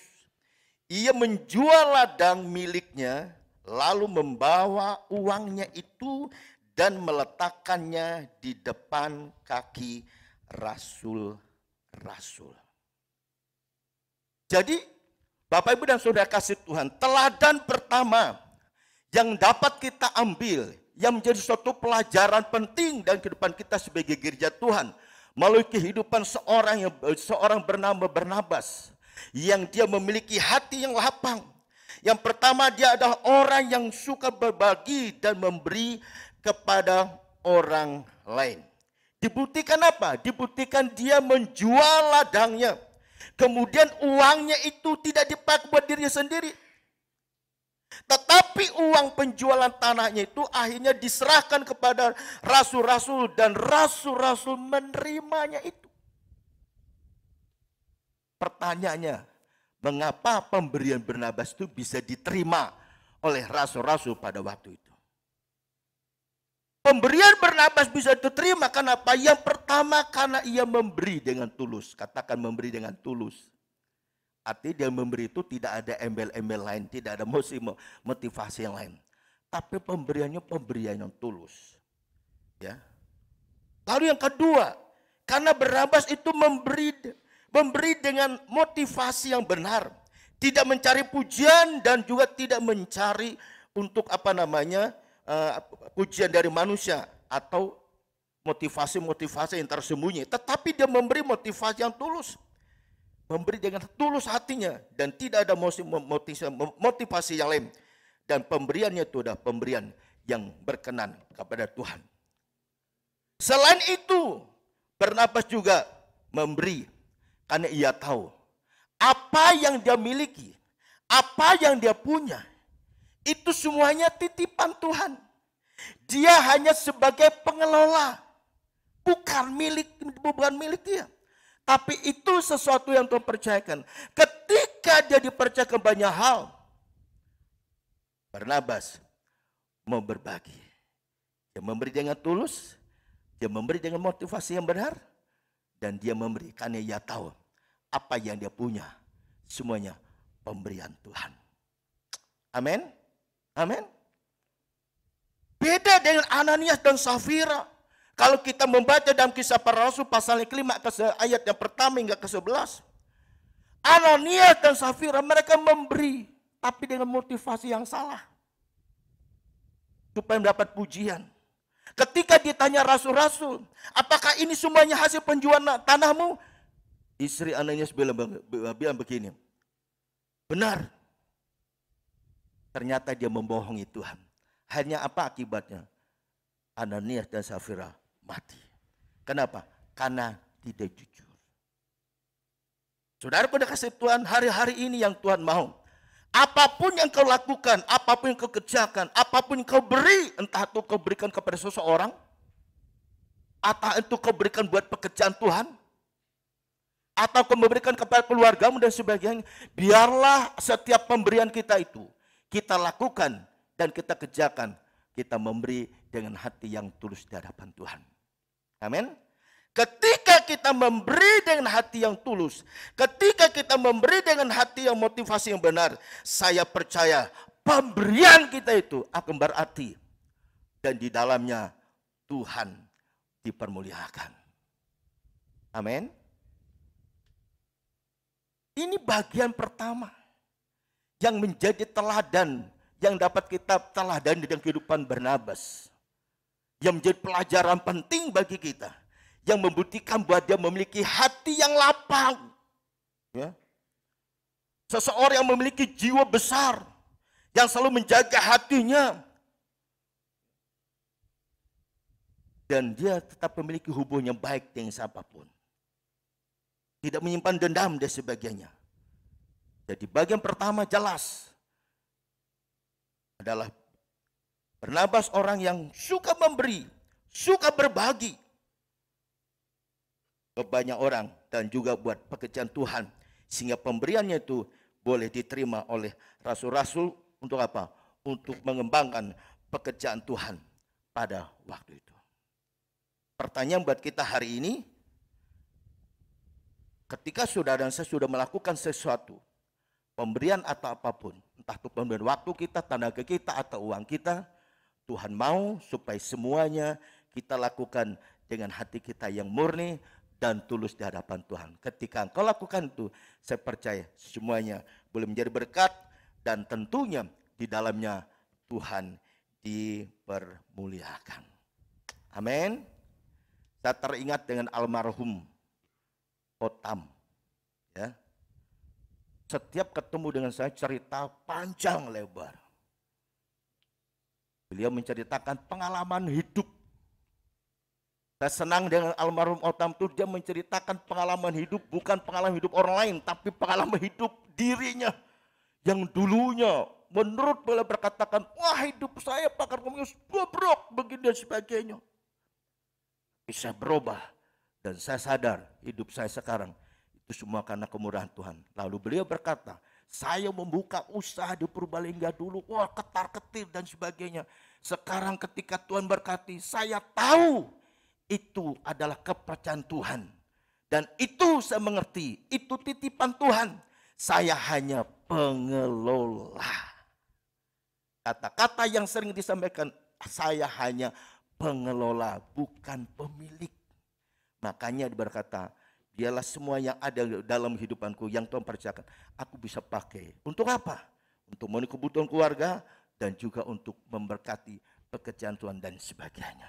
Ia menjual ladang miliknya lalu membawa uangnya itu dan meletakkannya di depan kaki rasul-rasul. Jadi Bapak Ibu dan Saudara kasih Tuhan, teladan pertama yang dapat kita ambil, yang menjadi suatu pelajaran penting dalam kehidupan kita sebagai gereja Tuhan, melalui kehidupan seorang bernama Barnabas, yang dia memiliki hati yang lapang. Yang pertama, dia adalah orang yang suka berbagi dan memberi kepada orang lain. Dibuktikan apa? Dibuktikan dia menjual ladangnya. Kemudian uangnya itu tidak dipakai buat dirinya sendiri. Tetapi uang penjualan tanahnya itu akhirnya diserahkan kepada rasul-rasul dan rasul-rasul menerimanya itu. Pertanyaannya, mengapa pemberian Barnabas itu bisa diterima oleh rasul-rasul pada waktu itu? Pemberian Barnabas bisa diterima karena apa? Yang pertama karena ia memberi dengan tulus. Katakan memberi dengan tulus. Artinya dia memberi itu tidak ada embel-embel lain, tidak ada motivasi yang lain. Tapi pemberiannya pemberian yang tulus. Ya. Lalu yang kedua, karena Barnabas itu memberi dengan motivasi yang benar. Tidak mencari pujian dan juga tidak mencari untuk pujian dari manusia atau motivasi-motivasi yang tersembunyi. Tetapi dia memberi motivasi yang tulus. Memberi dengan tulus hatinya dan tidak ada motivasi yang lain. Dan pemberiannya itu adalah pemberian yang berkenan kepada Tuhan. Selain itu, Barnabas juga memberi karena ia tahu apa yang dia miliki, apa yang dia punya, itu semuanya titipan Tuhan. Dia hanya sebagai pengelola, bukan milik dia. Tapi itu sesuatu yang Tuhan percayakan. Ketika dia dipercayakan banyak hal, Barnabas mau berbagi. Dia memberi dengan tulus, dia memberi dengan motivasi yang benar, dan dia memberi karena ia tahu apa yang dia punya, semuanya pemberian Tuhan. Amin. Amin. Beda dengan Ananias dan Safira. Kalau kita membaca dalam Kisah Para Rasul pasal yang kelima ayat yang pertama hingga ke-11. Ananias dan Safira mereka memberi, tapi dengan motivasi yang salah. Supaya mendapat pujian. Ketika ditanya rasul-rasul, apakah ini semuanya hasil penjualan tanahmu? Istri Ananias bilang begini, benar. Ternyata dia membohongi Tuhan. Hanya apa akibatnya? Ananias dan Safira mati. Kenapa? Karena tidak jujur. Saudara, pada kasih Tuhan, hari-hari ini yang Tuhan mau. Apapun yang kau lakukan, apapun yang kau kerjakan, apapun yang kau beri, entah itu kau berikan kepada seseorang, atau itu kau berikan buat pekerjaan Tuhan, atau kau memberikan kepada keluargamu dan sebagainya, biarlah setiap pemberian kita itu, kita lakukan dan kita kerjakan, kita memberi dengan hati yang tulus di hadapan Tuhan. Amin. Ketika kita memberi dengan hati yang tulus, ketika kita memberi dengan hati yang motivasi yang benar, saya percaya pemberian kita itu akan berarti dan di dalamnya Tuhan dipermuliakan. Amin. Ini bagian pertama yang menjadi teladan, yang dapat kita teladani dalam kehidupan Barnabas. Yang menjadi pelajaran penting bagi kita. Yang membuktikan bahwa dia memiliki hati yang lapang. Ya. Seseorang yang memiliki jiwa besar. Yang selalu menjaga hatinya. Dan dia tetap memiliki hubungan yang baik dengan siapapun. Tidak menyimpan dendam dan sebagainya. Jadi bagian pertama jelas. Adalah Barnabas orang yang suka memberi, suka berbagi ke banyak orang dan juga buat pekerjaan Tuhan. Sehingga pemberiannya itu boleh diterima oleh rasul-rasul untuk apa? Untuk mengembangkan pekerjaan Tuhan pada waktu itu. Pertanyaan buat kita hari ini, ketika saudara dan saya sudah melakukan sesuatu, pemberian atau apapun, entah itu pemberian waktu kita, tenaga kita, atau uang kita, Tuhan mau supaya semuanya kita lakukan dengan hati kita yang murni dan tulus di hadapan Tuhan. Ketika engkau lakukan itu, saya percaya semuanya boleh menjadi berkat dan tentunya di dalamnya Tuhan dipermuliakan. Amin. Saya teringat dengan almarhum Otam. Ya. Setiap ketemu dengan saya cerita panjang lebar. Beliau menceritakan pengalaman hidup. Saya senang dengan almarhum Otam itu, dia menceritakan pengalaman hidup, bukan pengalaman hidup orang lain, tapi pengalaman hidup dirinya. Yang dulunya menurut boleh berkatakan, wah hidup saya pakar komunis bobrok begini dan sebagainya. Bisa berubah dan saya sadar hidup saya sekarang itu semua karena kemurahan Tuhan. Lalu beliau berkata, saya membuka usaha di Purbalingga dulu, wah ketar-ketir dan sebagainya. Sekarang ketika Tuhan berkati, saya tahu itu adalah kepercayaan Tuhan. Dan itu saya mengerti, itu titipan Tuhan. Saya hanya pengelola. Kata-kata yang sering disampaikan, saya hanya pengelola, bukan pemilik. Makanya berkata, biarlah semua yang ada dalam hidupanku yang Tuhan percayakan, aku bisa pakai. Untuk apa? Untuk memenuhi kebutuhan keluarga dan juga untuk memberkati pekerjaan Tuhan dan sebagainya.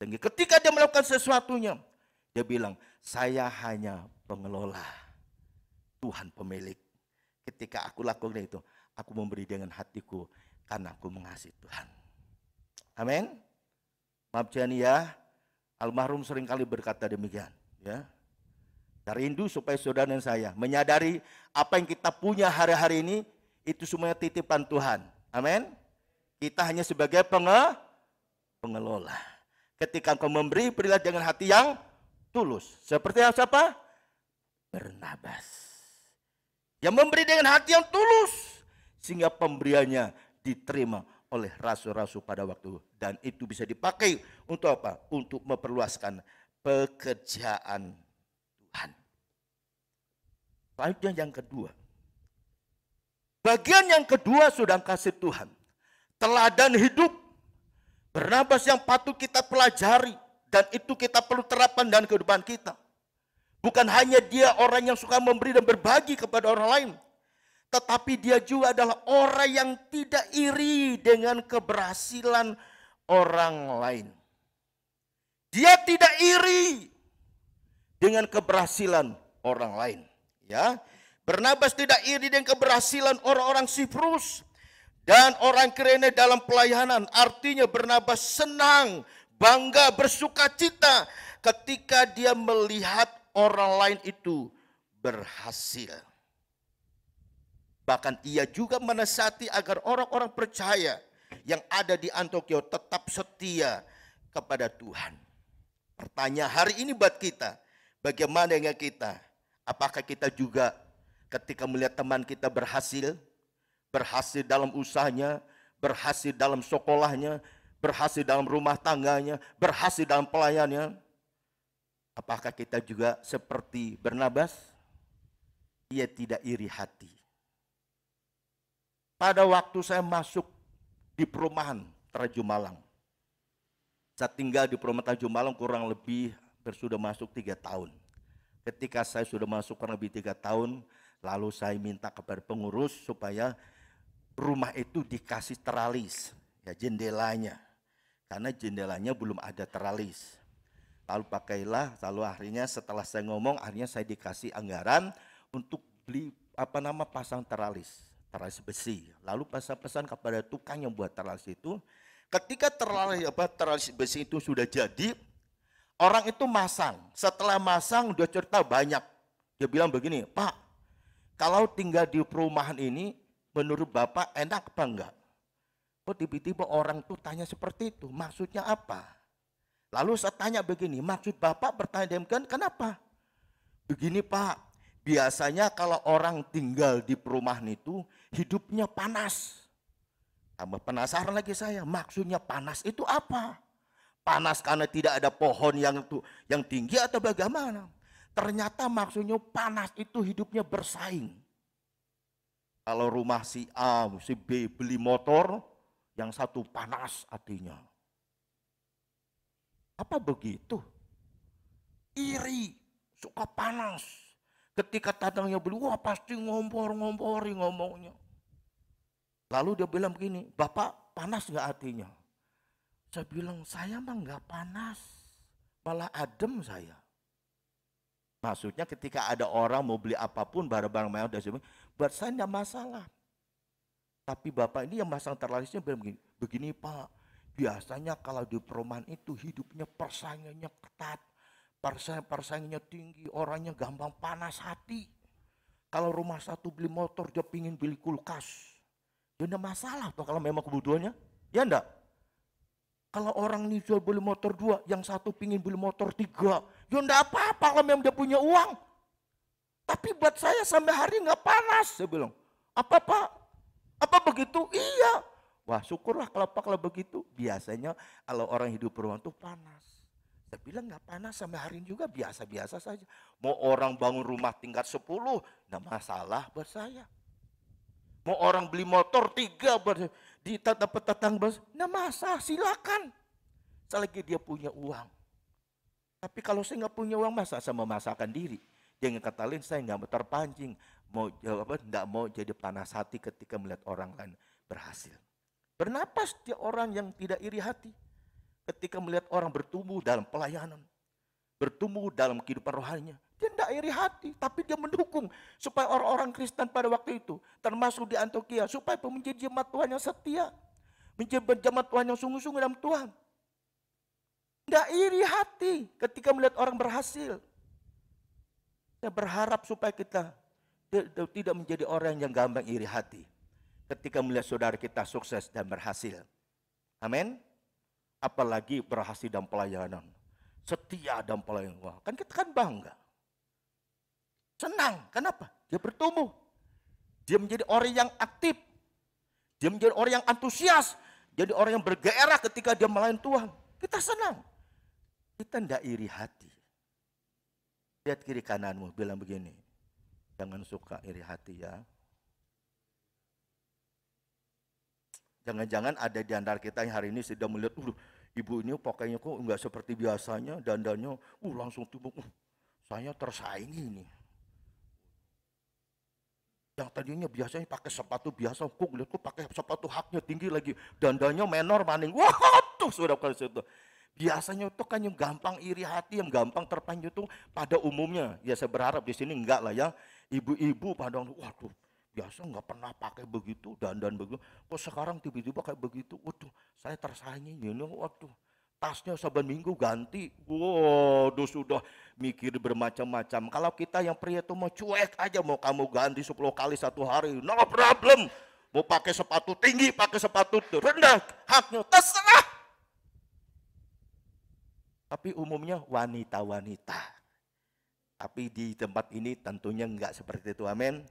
Sehingga ketika dia melakukan sesuatunya, dia bilang, saya hanya pengelola, Tuhan pemilik. Ketika aku lakukan itu, aku memberi dengan hatiku karena aku mengasihi Tuhan. Amin. Maaf Jani ya, almarhum seringkali berkata demikian. Ya, rindu supaya saudara dan saya menyadari apa yang kita punya hari-hari ini itu semuanya titipan Tuhan. Amin. Kita hanya sebagai pengelola. Ketika engkau memberi, berilah dengan hati yang tulus. Seperti yang siapa? Barnabas. Yang memberi dengan hati yang tulus sehingga pemberiannya diterima oleh rasul-rasul pada waktu. Dan itu bisa dipakai untuk apa? Untuk memperluaskan pekerjaan Tuhan. Selanjutnya yang kedua. Bagian yang kedua sudah kasih Tuhan. Teladan hidup. Barnabas yang patut kita pelajari. Dan itu kita perlu terapkan dalam kehidupan kita. Bukan hanya dia orang yang suka memberi dan berbagi kepada orang lain. Tetapi dia juga adalah orang yang tidak iri dengan keberhasilan orang lain. Dia tidak iri dengan keberhasilan orang lain. Ya, Barnabas tidak iri dengan keberhasilan orang-orang Siprus dan orang Kirene dalam pelayanan. Artinya Barnabas senang, bangga, bersukacita ketika dia melihat orang lain itu berhasil. Bahkan ia juga menasihati agar orang-orang percaya yang ada di Antioquia tetap setia kepada Tuhan. Pertanyaan hari ini buat kita, bagaimana dengan kita? Apakah kita juga ketika melihat teman kita berhasil dalam usahanya, berhasil dalam sekolahnya, berhasil dalam rumah tangganya, berhasil dalam pelayanannya, apakah kita juga seperti Barnabas? Ia tidak iri hati. Pada waktu saya masuk di perumahan Tanjung Malang, saya tinggal di perumahan Tanjung Malang kurang lebih sudah masuk 3 tahun. Ketika saya sudah masuk kurang lebih 3 tahun, lalu saya minta kepada pengurus supaya rumah itu dikasih teralis, ya jendelanya, karena jendelanya belum ada teralis. Lalu pakailah, lalu akhirnya setelah saya ngomong, akhirnya saya dikasih anggaran untuk beli pasang teralis besi. Lalu pesan kepada tukang yang buat teralis itu, ketika teralis besi itu sudah jadi, orang itu masang. Setelah masang dia cerita banyak. Dia bilang begini, Pak, kalau tinggal di perumahan ini, menurut Bapak enak apa enggak? Kok tiba-tiba orang tuh tanya seperti itu, maksudnya apa? Lalu saya tanya begini, maksud Bapak bertanya demikian, kenapa? Begini Pak, biasanya kalau orang tinggal di perumahan itu hidupnya panas. Tambah penasaran lagi saya, maksudnya panas itu apa? Panas karena tidak ada pohon yang tinggi atau bagaimana? Ternyata maksudnya panas itu hidupnya bersaing. Kalau rumah si A, si B beli motor, yang satu panas artinya. Apa begitu? Iri, suka panas. Ketika tatangnya beli, wah pasti ngompori ngomongnya. Lalu dia bilang begini, Bapak panas nggak hatinya? Saya bilang, saya mah nggak panas, malah adem saya. Maksudnya ketika ada orang mau beli apapun, barang-barang mewah dan sebagainya, buat saya nggak masalah. Tapi Bapak ini yang masang teralisnya bilang begini Pak, biasanya kalau di perumahan itu hidupnya persaingannya ketat, persaingannya tinggi, orangnya gampang panas hati. Kalau rumah satu beli motor, dia pingin beli kulkas. Ya enggak masalah toh kalau memang kebutuhannya. Ya enggak? Kalau orang nih jual beli motor 2, yang satu pingin beli motor 3, ya enggak apa-apa kalau memang dia punya uang. Tapi buat saya sampai hari enggak panas, saya bilang. Apa Pak? Apa begitu? Iya. Wah syukurlah kalau begitu. Biasanya kalau orang hidup beruang tuh panas. Saya bilang enggak panas sampai hari ini juga biasa-biasa saja. Mau orang bangun rumah tingkat 10, enggak masalah buat saya. Mau orang beli motor 3 di dapat tetangga, nah masa silakan. Selagi dia punya uang. Tapi kalau saya nggak punya uang, masa saya memasakkan diri. Jangan kata lain, saya nggak mau terpancing, nggak mau jadi panas hati ketika melihat orang lain berhasil. Bernapas dia orang yang tidak iri hati ketika melihat orang bertumbuh dalam pelayanan, bertumbuh dalam kehidupan rohaninya. Dia tidak iri hati, tapi dia mendukung supaya orang-orang Kristen pada waktu itu, termasuk di Antioquia, supaya menjadi jemaat Tuhan yang setia, menjadi jemaat Tuhan yang sungguh-sungguh dalam Tuhan. Tidak iri hati ketika melihat orang berhasil. Saya berharap supaya kita tidak menjadi orang yang gampang iri hati ketika melihat saudara kita sukses dan berhasil. Amin. Apalagi berhasil dalam pelayanan, setia dalam pelayanan. Wah, kan kita kan bangga. Senang, kenapa? Dia bertumbuh. Dia menjadi orang yang aktif. Dia menjadi orang yang antusias. Jadi orang yang bergairah ketika dia melayani Tuhan. Kita senang. Kita tidak iri hati. Lihat kiri kananmu, bilang begini. Jangan suka iri hati ya. Jangan-jangan ada di antara kita yang hari ini sudah melihat, ibu ini pakainya kok enggak seperti biasanya, dandannya, langsung tubuh, saya tersaingi ini. Yang tadinya biasanya pakai sepatu biasa, kok pakai sepatu haknya tinggi lagi, dandanya menor maning. Wah, tuh sudah kalau situ. Biasanya itu kan yang gampang iri hati, yang gampang terpancing itu pada umumnya. Ya saya berharap di sini enggak lah ya. Ibu-ibu pada waduh, biasa enggak pernah pakai begitu, dandan begitu. Kok sekarang tiba-tiba kayak begitu. Waduh, saya tersaingi ini. Waduh. Tasnya saban minggu ganti, waduh sudah mikir bermacam-macam. Kalau kita yang pria itu mau cuek aja, mau kamu ganti 10 kali satu hari, no problem. Mau pakai sepatu tinggi, pakai sepatu rendah, haknya terserah. Tapi umumnya wanita-wanita. Tapi di tempat ini tentunya enggak seperti itu, amin.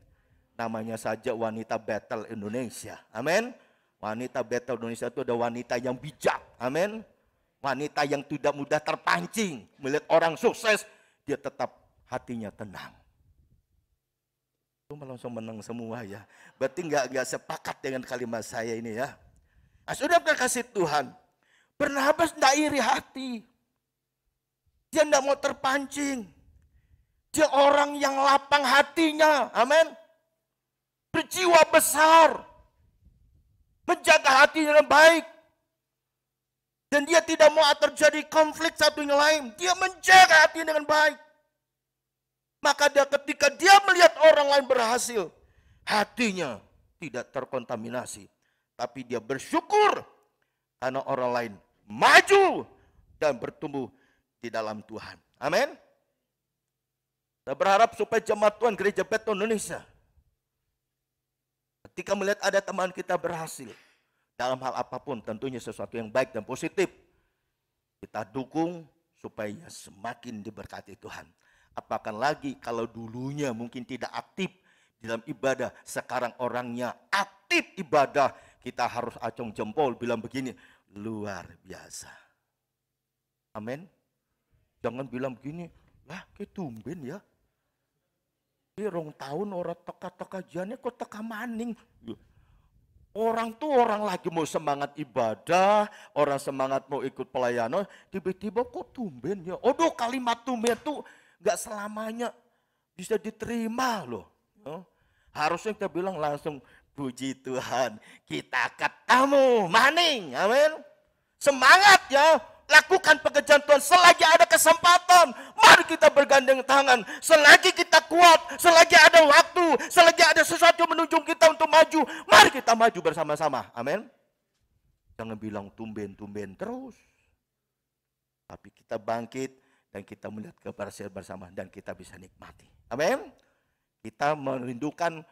Namanya saja wanita battle Indonesia, amin. Wanita battle Indonesia itu ada wanita yang bijak, amin. Wanita yang tidak mudah terpancing, melihat orang sukses, dia tetap hatinya tenang. Itu langsung menang semua ya. Berarti nggak sepakat dengan kalimat saya ini ya. Nah, sudah kasih Tuhan, Barnabas tidak iri hati. Dia tidak mau terpancing. Dia orang yang lapang hatinya, amin. Berjiwa besar, menjaga hatinya dengan baik. Dan dia tidak mau terjadi konflik satu yang lain. Dia menjaga hati dengan baik. Maka ketika dia melihat orang lain berhasil, hatinya tidak terkontaminasi. Tapi dia bersyukur karena orang lain maju dan bertumbuh di dalam Tuhan. Amin. Saya berharap supaya jemaat Tuhan Gereja Betel Indonesia, ketika melihat ada teman kita berhasil, dalam hal apapun tentunya sesuatu yang baik dan positif, kita dukung supaya semakin diberkati Tuhan. Apakah lagi kalau dulunya mungkin tidak aktif di dalam ibadah, sekarang orangnya aktif ibadah, kita harus acung jempol bilang begini, luar biasa. Amin. Jangan bilang begini, lah kayak tumben ya. Ini rong tahun orang teka-teka jane kok teka maning. Orang tuh orang lagi mau semangat ibadah, orang semangat mau ikut pelayanan, tiba-tiba kok tumben ya. Aduh, kalimat tumben tuh gak selamanya bisa diterima loh. Harusnya kita bilang langsung, puji Tuhan, kita ketemu maning, amin. Semangat ya, lakukan pekerjaan Tuhan selagi ada kesempatan. Mari kita bergandeng tangan, selagi kita kuat, selagi ada waktu, selagi ada sesuatu menunjuk kita untuk maju, mari kita maju bersama-sama, amin. Jangan bilang tumben-tumben terus. Tapi kita bangkit dan kita melihat keberhasilan bersama dan kita bisa nikmati, amin. Kita merindukan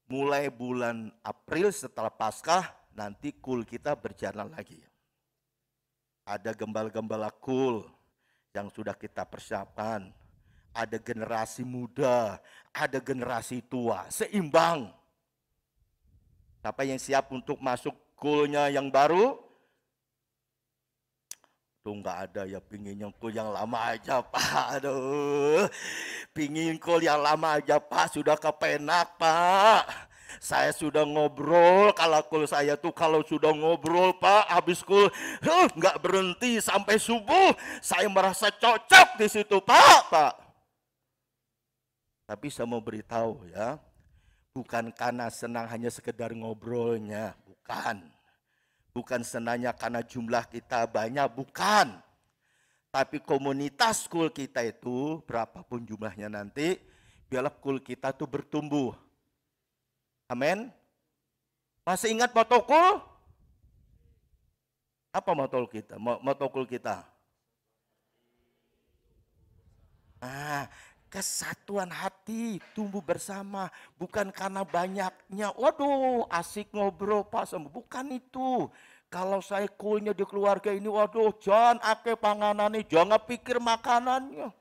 mulai bulan April setelah Paskah nanti kul kita berjalan lagi. Ada gembala-gembala kul yang sudah kita persiapkan. Ada generasi muda, ada generasi tua, seimbang. Siapa yang siap untuk masuk kulnya yang baru? Tuh nggak ada ya, pingin yang kul yang lama aja Pak. Aduh, pingin kul yang lama aja Pak, sudah kepenak Pak. Saya sudah ngobrol, kalau kul saya tuh kalau sudah ngobrol Pak, habis kul nggak berhenti sampai subuh. Saya merasa cocok di situ Pak. Tapi saya mau beritahu ya, bukan karena senang hanya sekedar ngobrolnya, bukan. Bukan senangnya karena jumlah kita banyak, bukan. Tapi komunitas kul kita itu, berapapun jumlahnya nanti, biarlah kul kita tuh bertumbuh. Amin. Masih ingat moto kul? Apa moto kita? Moto kul kita? Kesatuan hati, tumbuh bersama, bukan karena banyaknya. Waduh, asik ngobrol Pak, bukan itu. Kalau saya kulnya di keluarga ini, waduh, jangan ake panganannya, jangan pikir makanannya.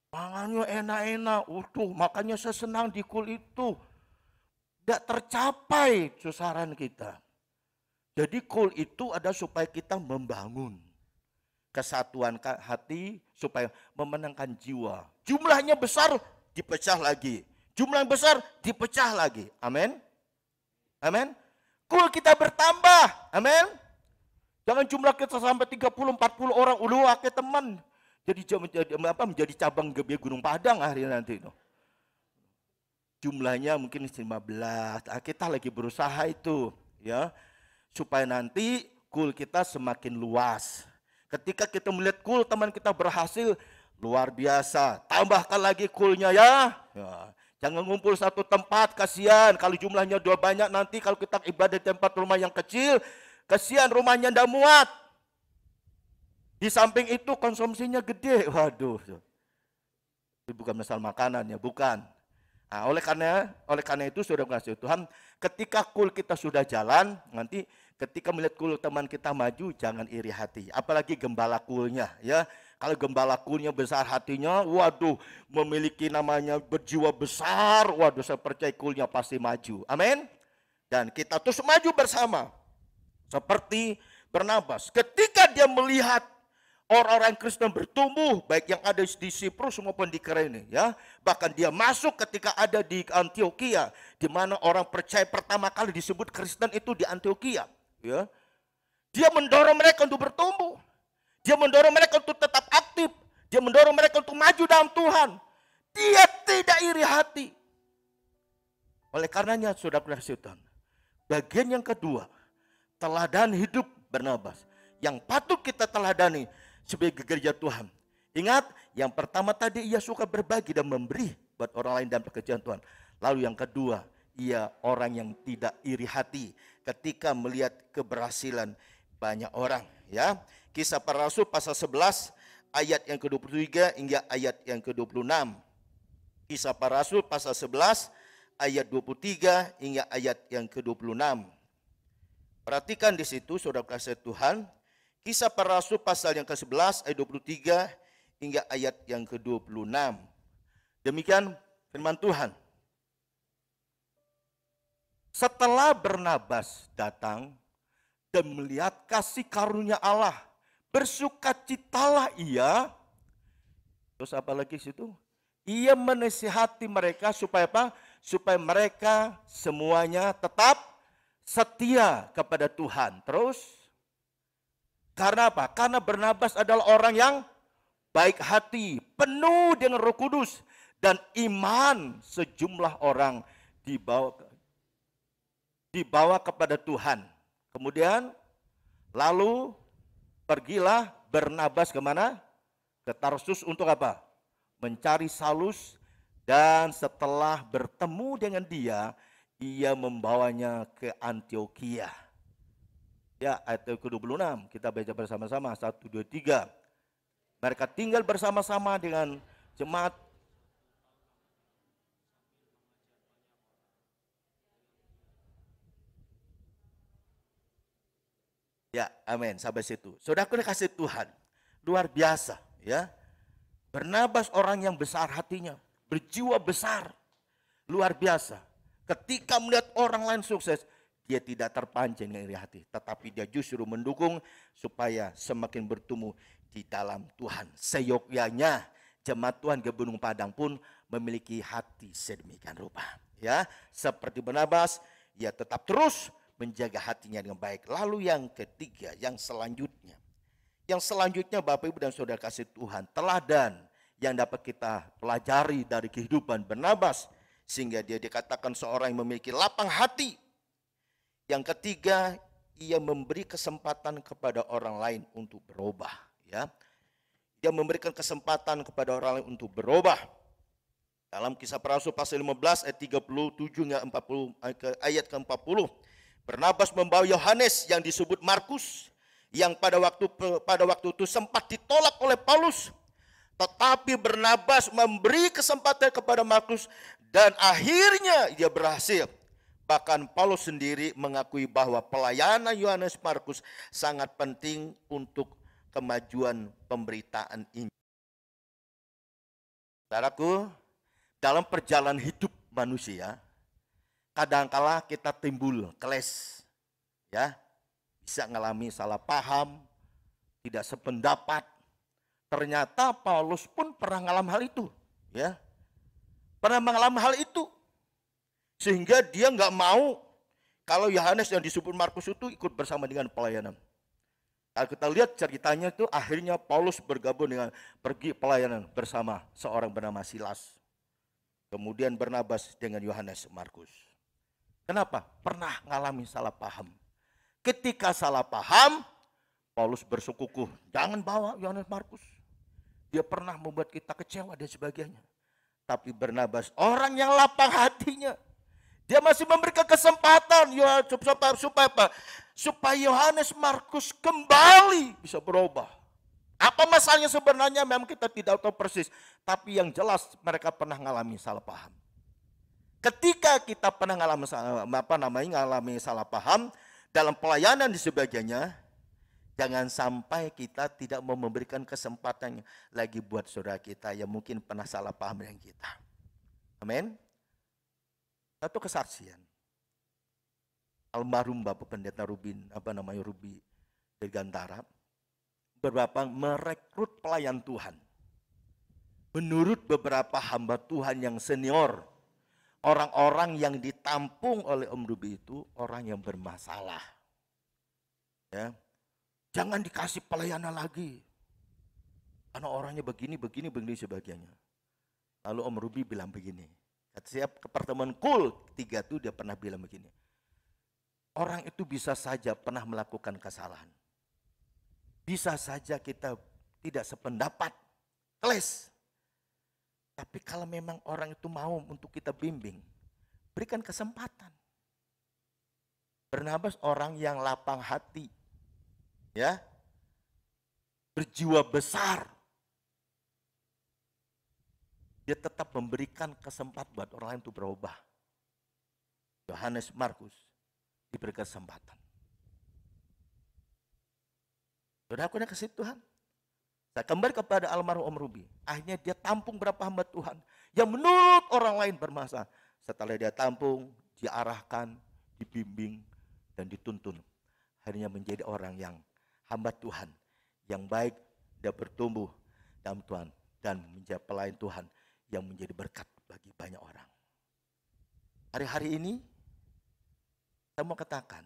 Pangannya enak-enak, waduh, makanya saya senang di kul itu. Tidak tercapai sasaran kita. Jadi kul itu ada supaya kita membangun kesatuan hati, supaya memenangkan jiwa. Jumlahnya besar, dipecah lagi. Jumlah yang besar, dipecah lagi. Amin. Amin. Kul kita bertambah. Amin. Jangan jumlah kita sampai 30-40 orang. Ulu ake teman. Menjadi cabang Gebiar Gunung Padang hari nanti. Jumlahnya mungkin 15. Kita lagi berusaha itu. Ya, supaya nanti kul kita semakin luas. Ketika kita melihat kul teman kita berhasil, luar biasa. Tambahkan lagi kulnya ya. Jangan ngumpul satu tempat, kasihan. Kalau jumlahnya dua banyak nanti kalau kita ibadah di tempat rumah yang kecil, kasihan rumahnya tidak muat. Di samping itu konsumsinya gede. Waduh. Itu bukan masalah makanan ya, bukan. Nah, oleh karena itu saudara kasih Tuhan, ketika kul kita sudah jalan, nanti ketika melihat kul teman kita maju, jangan iri hati. Apalagi gembala kulnya ya. Kalau gembala kulnya besar hatinya, waduh, memiliki namanya berjiwa besar, waduh saya percaya kulnya pasti maju. Amin. Dan kita terus maju bersama. Seperti Barnabas, ketika dia melihat orang-orang Kristen bertumbuh, baik yang ada di Siprus maupun di Kirene, ya. Bahkan dia masuk ketika ada di Antioquia, di mana orang percaya pertama kali disebut Kristen itu di Antioquia, ya. Dia mendorong mereka untuk bertumbuh. Dia mendorong mereka untuk tetap aktif. Dia mendorong mereka untuk maju dalam Tuhan. Dia tidak iri hati. Oleh karenanya, saudara Tuhan, bagian yang kedua, teladan hidup Barnabas yang patut kita teladani sebagai gereja Tuhan. Ingat, yang pertama tadi ia suka berbagi dan memberi buat orang lain dalam pekerjaan Tuhan. Lalu yang kedua, ia orang yang tidak iri hati ketika melihat keberhasilan banyak orang. Ya, Kisah Para Rasul pasal 11 ayat yang ke-23 hingga ayat yang ke-26. Kisah Para Rasul pasal 11 ayat 23 hingga ayat yang ke-26. Perhatikan di situ saudara kasih Tuhan. Kisah Para Rasul pasal yang ke-11 ayat 23 hingga ayat yang ke-26. Demikian firman Tuhan. Setelah Barnabas datang dan melihat kasih karunia Allah, bersukacitalah ia. Terus apa lagi situ? Ia menasihati mereka supaya apa? Supaya mereka semuanya tetap setia kepada Tuhan. Terus karena apa? Karena Barnabas adalah orang yang baik hati, penuh dengan Roh Kudus dan iman, sejumlah orang dibawa kepada Tuhan. Kemudian lalu pergilah Barnabas kemana? Ke Tarsus untuk apa? Mencari Saulus, dan setelah bertemu dengan dia, ia membawanya ke Antioquia. Ya, ayat ke-26 kita baca bersama-sama 1, 2, 3. Mereka tinggal bersama-sama dengan jemaat Ya, amin. Sampai situ. Saudaraku dikasih Tuhan, luar biasa ya. Barnabas orang yang besar hatinya, berjiwa besar, luar biasa. Ketika melihat orang lain sukses, dia tidak terpancing dengan iri hati, tetapi dia justru mendukung supaya semakin bertumbuh di dalam Tuhan. Seyogyanya jemaat Tuhan Gunung Padang pun memiliki hati sedemikian rupa. Ya, seperti Barnabas, ia tetap terus menjaga hatinya dengan baik. Lalu yang ketiga, yang selanjutnya Bapak Ibu dan Saudara kasih Tuhan, teladan yang dapat kita pelajari dari kehidupan Barnabas sehingga dia dikatakan seorang yang memiliki lapang hati. Yang ketiga, ia memberi kesempatan kepada orang lain untuk berubah, ya. Dia memberikan kesempatan kepada orang lain untuk berubah. Dalam Kisah Para Rasul pasal 15 ayat 37 hingga 40 ayat ke-40, Barnabas membawa Yohanes yang disebut Markus yang pada waktu itu sempat ditolak oleh Paulus. Tetapi Barnabas memberi kesempatan kepada Markus dan akhirnya dia berhasil. Bahkan Paulus sendiri mengakui bahwa pelayanan Yohanes Markus sangat penting untuk kemajuan pemberitaan Injil. Saudaraku, dalam perjalanan hidup manusia, kadangkala kita timbul keles, ya, bisa mengalami salah paham, tidak sependapat. Ternyata Paulus pun pernah mengalami hal itu, ya, pernah mengalami hal itu, sehingga dia nggak mau kalau Yohanes yang disebut Markus itu ikut bersama dengan pelayanan. Kalau kita lihat ceritanya itu akhirnya Paulus bergabung dengan pergi pelayanan bersama seorang bernama Silas. Kemudian Barnabas dengan Yohanes Markus. Kenapa? Pernah mengalami salah paham. Ketika salah paham, Paulus bersikukuh, jangan bawa Yohanes Markus. Dia pernah membuat kita kecewa dan sebagainya. Tapi Barnabas orang yang lapang hatinya. Dia masih memberikan kesempatan supaya apa? Supaya Yohanes Markus kembali bisa berubah. Apa masalahnya sebenarnya memang kita tidak tahu persis. Tapi yang jelas mereka pernah mengalami salah paham. Ketika kita pernah mengalami salah paham dalam pelayanan di sebagainya, jangan sampai kita tidak mau memberikan kesempatan lagi buat saudara kita yang mungkin pernah salah paham dengan kita. Amin. Satu kesaksian. Almarhum Bapak Pendeta Ruby Dirgantara beberapa merekrut pelayan Tuhan. Menurut beberapa hamba Tuhan yang senior, orang-orang yang ditampung oleh Om Ruby itu orang yang bermasalah. Ya. Jangan dikasih pelayanan lagi. Karena orangnya begini sebagainya. Lalu Om Ruby bilang begini. Setiap ke pertemuan kul 3 itu dia pernah bilang begini. Orang itu bisa saja pernah melakukan kesalahan. Bisa saja kita tidak sependapat, keles. Tapi kalau memang orang itu mau untuk kita bimbing, berikan kesempatan. Barnabas orang yang lapang hati, ya, berjiwa besar. Dia tetap memberikan kesempatan buat orang lain untuk berubah. Yohanes Markus diberi kesempatan. Saudara aku kasih Tuhan. Saya kembali kepada almarhum Om Ruby. Akhirnya dia tampung berapa hamba Tuhan yang menurut orang lain bermasalah. Setelah dia tampung, diarahkan, dibimbing, dan dituntun. Akhirnya menjadi orang yang hamba Tuhan, yang baik, dia bertumbuh dalam Tuhan dan menjadi pelayan Tuhan yang menjadi berkat bagi banyak orang. Hari-hari ini saya mau katakan,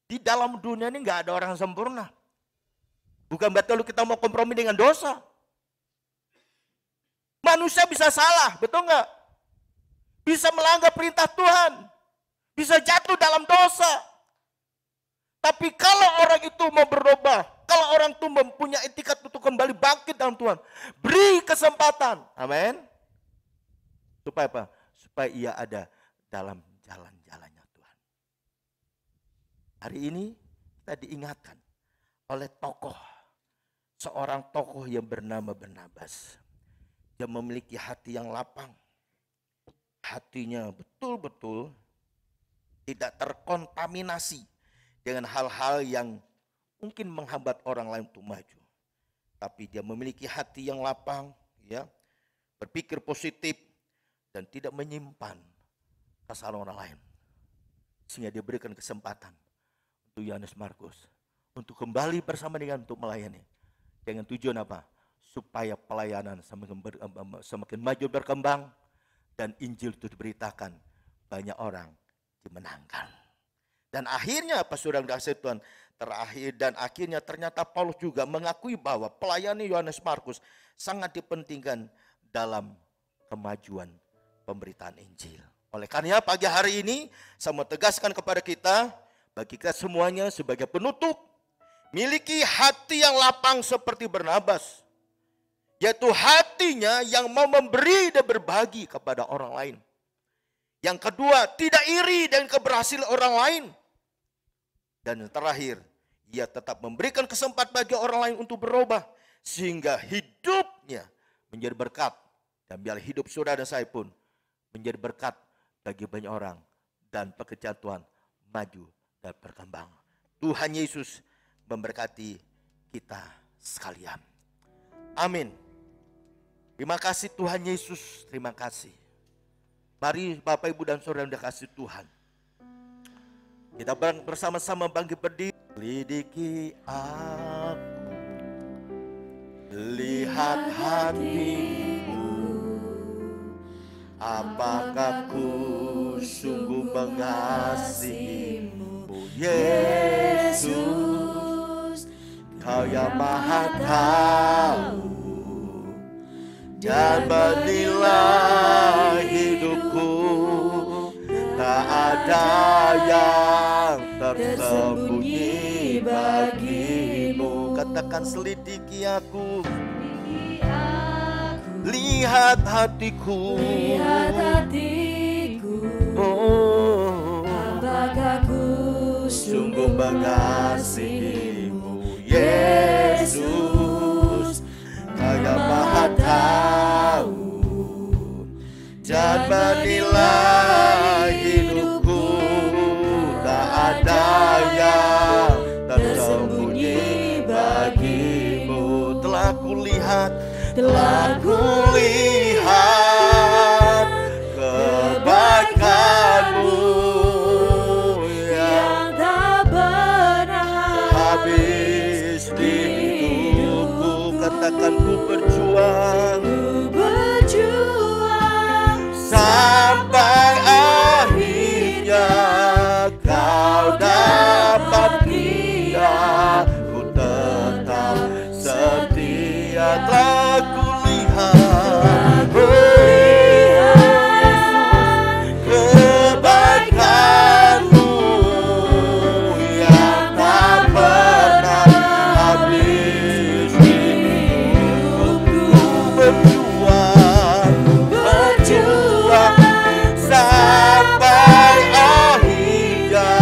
di dalam dunia ini nggak ada orang sempurna. Bukan betul kita mau kompromi dengan dosa. Manusia bisa salah, betul nggak? Bisa melanggar perintah Tuhan, bisa jatuh dalam dosa. Tapi kalau orang itu mau berubah, kalau orang itu mempunyai etikat untuk kembali bangkit dalam Tuhan, beri kesempatan, amin. Supaya apa? Supaya ia ada dalam jalan-jalannya Tuhan. Hari ini kita diingatkan oleh seorang tokoh yang bernama Barnabas. Dia memiliki hati yang lapang. Hatinya betul-betul tidak terkontaminasi dengan hal-hal yang mungkin menghambat orang lain untuk maju. Tapi dia memiliki hati yang lapang, ya, berpikir positif dan tidak menyimpan kesalahan orang lain. Sehingga dia berikan kesempatan untuk Yohanes Markus untuk kembali bersama dengan untuk melayani. Dengan tujuan apa? Supaya pelayanan semakin maju berkembang dan Injil itu diberitakan, banyak orang dimenangkan. Dan akhirnya apa saudara kasih Tuhan? Akhirnya ternyata Paulus juga mengakui bahwa pelayanan Yohanes Markus sangat dipentingkan dalam kemajuan pemberitaan Injil. Oleh karena pagi hari ini saya mau tegaskan kepada kita, bagi kita semuanya sebagai penutup, miliki hati yang lapang seperti Barnabas, yaitu hatinya yang mau memberi dan berbagi kepada orang lain. Yang kedua, tidak iri dengan keberhasilan orang lain. Dan yang terakhir, ia tetap memberikan kesempatan bagi orang lain untuk berubah, sehingga hidupnya menjadi berkat. Dan biar hidup saudara dan saya pun menjadi berkat bagi banyak orang, dan pekerjaan Tuhan maju dan berkembang. Tuhan Yesus memberkati kita sekalian. Amin. Terima kasih Tuhan Yesus, terima kasih. Mari Bapak Ibu dan Saudara yang dikasihi Tuhan, kita bersama-sama bangkit berdiri. Lidiki aku, lihat hatiku, apakah ku sungguh mengasihimu, Yesus, Kau yang Maha Tahu dan menilai hidupku, tak ada yang tersembunyi bagimu. Katakan, selidiki aku, lihat hatiku, oh, apakah ku sungguh mengasihimu, Yesus, Kau yang Maha Tahu dan menilai hidupku, tak ada yang tersembunyi bagimu. Telah kulihat kebaikanmu yang tak pernah habis di hidupku. Katakan, ku berjuang sampai akhirnya Kau dapat dia. Ku tetap setia. Telah kulihat kebaikanmu yang tak pernah habis di hidupku. Berjuang sampai akhirnya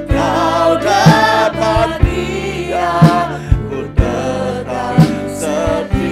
Kau dapat dia. Ku tetap setia.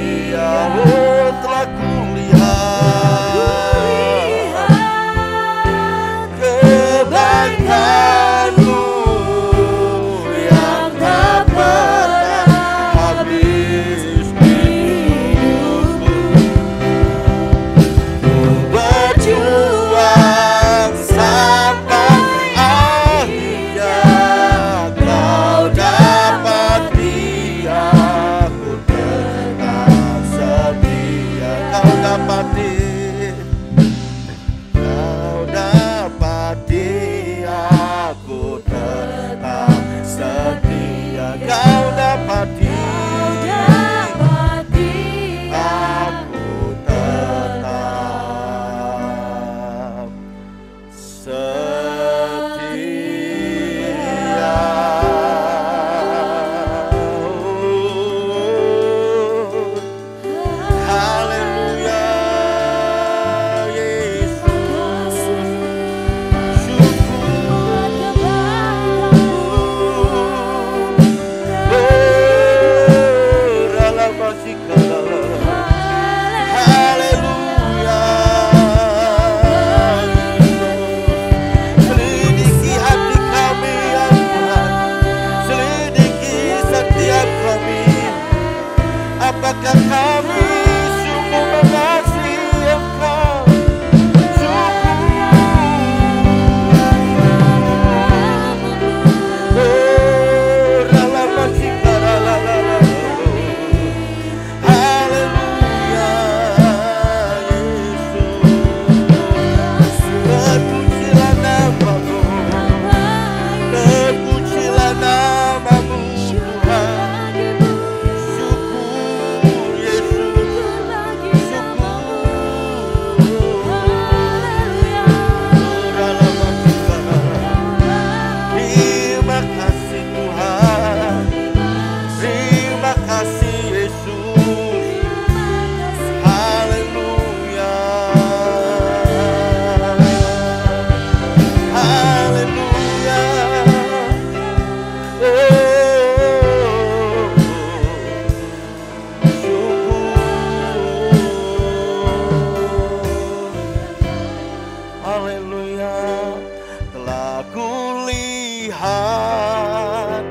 Tuhan,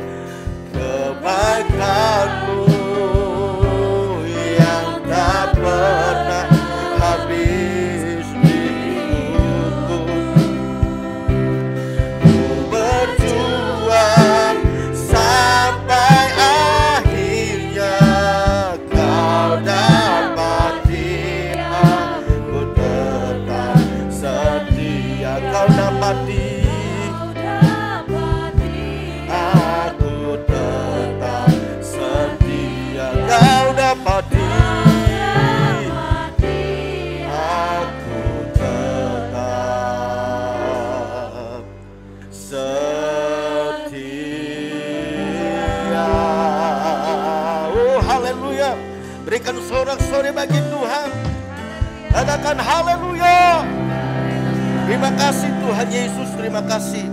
kebaikan-Mu yang tak pernah habis di hidupku. Ku berjuang sampai akhirnya Kau dapati aku tetap setia. Kau dapati aku tetap setia. Kau dapati aku tetap setia. Oh haleluya. Berikan sorak-sorai bagi Tuhan. Katakan haleluya. Terima kasih Tuhan Yesus, terima kasih.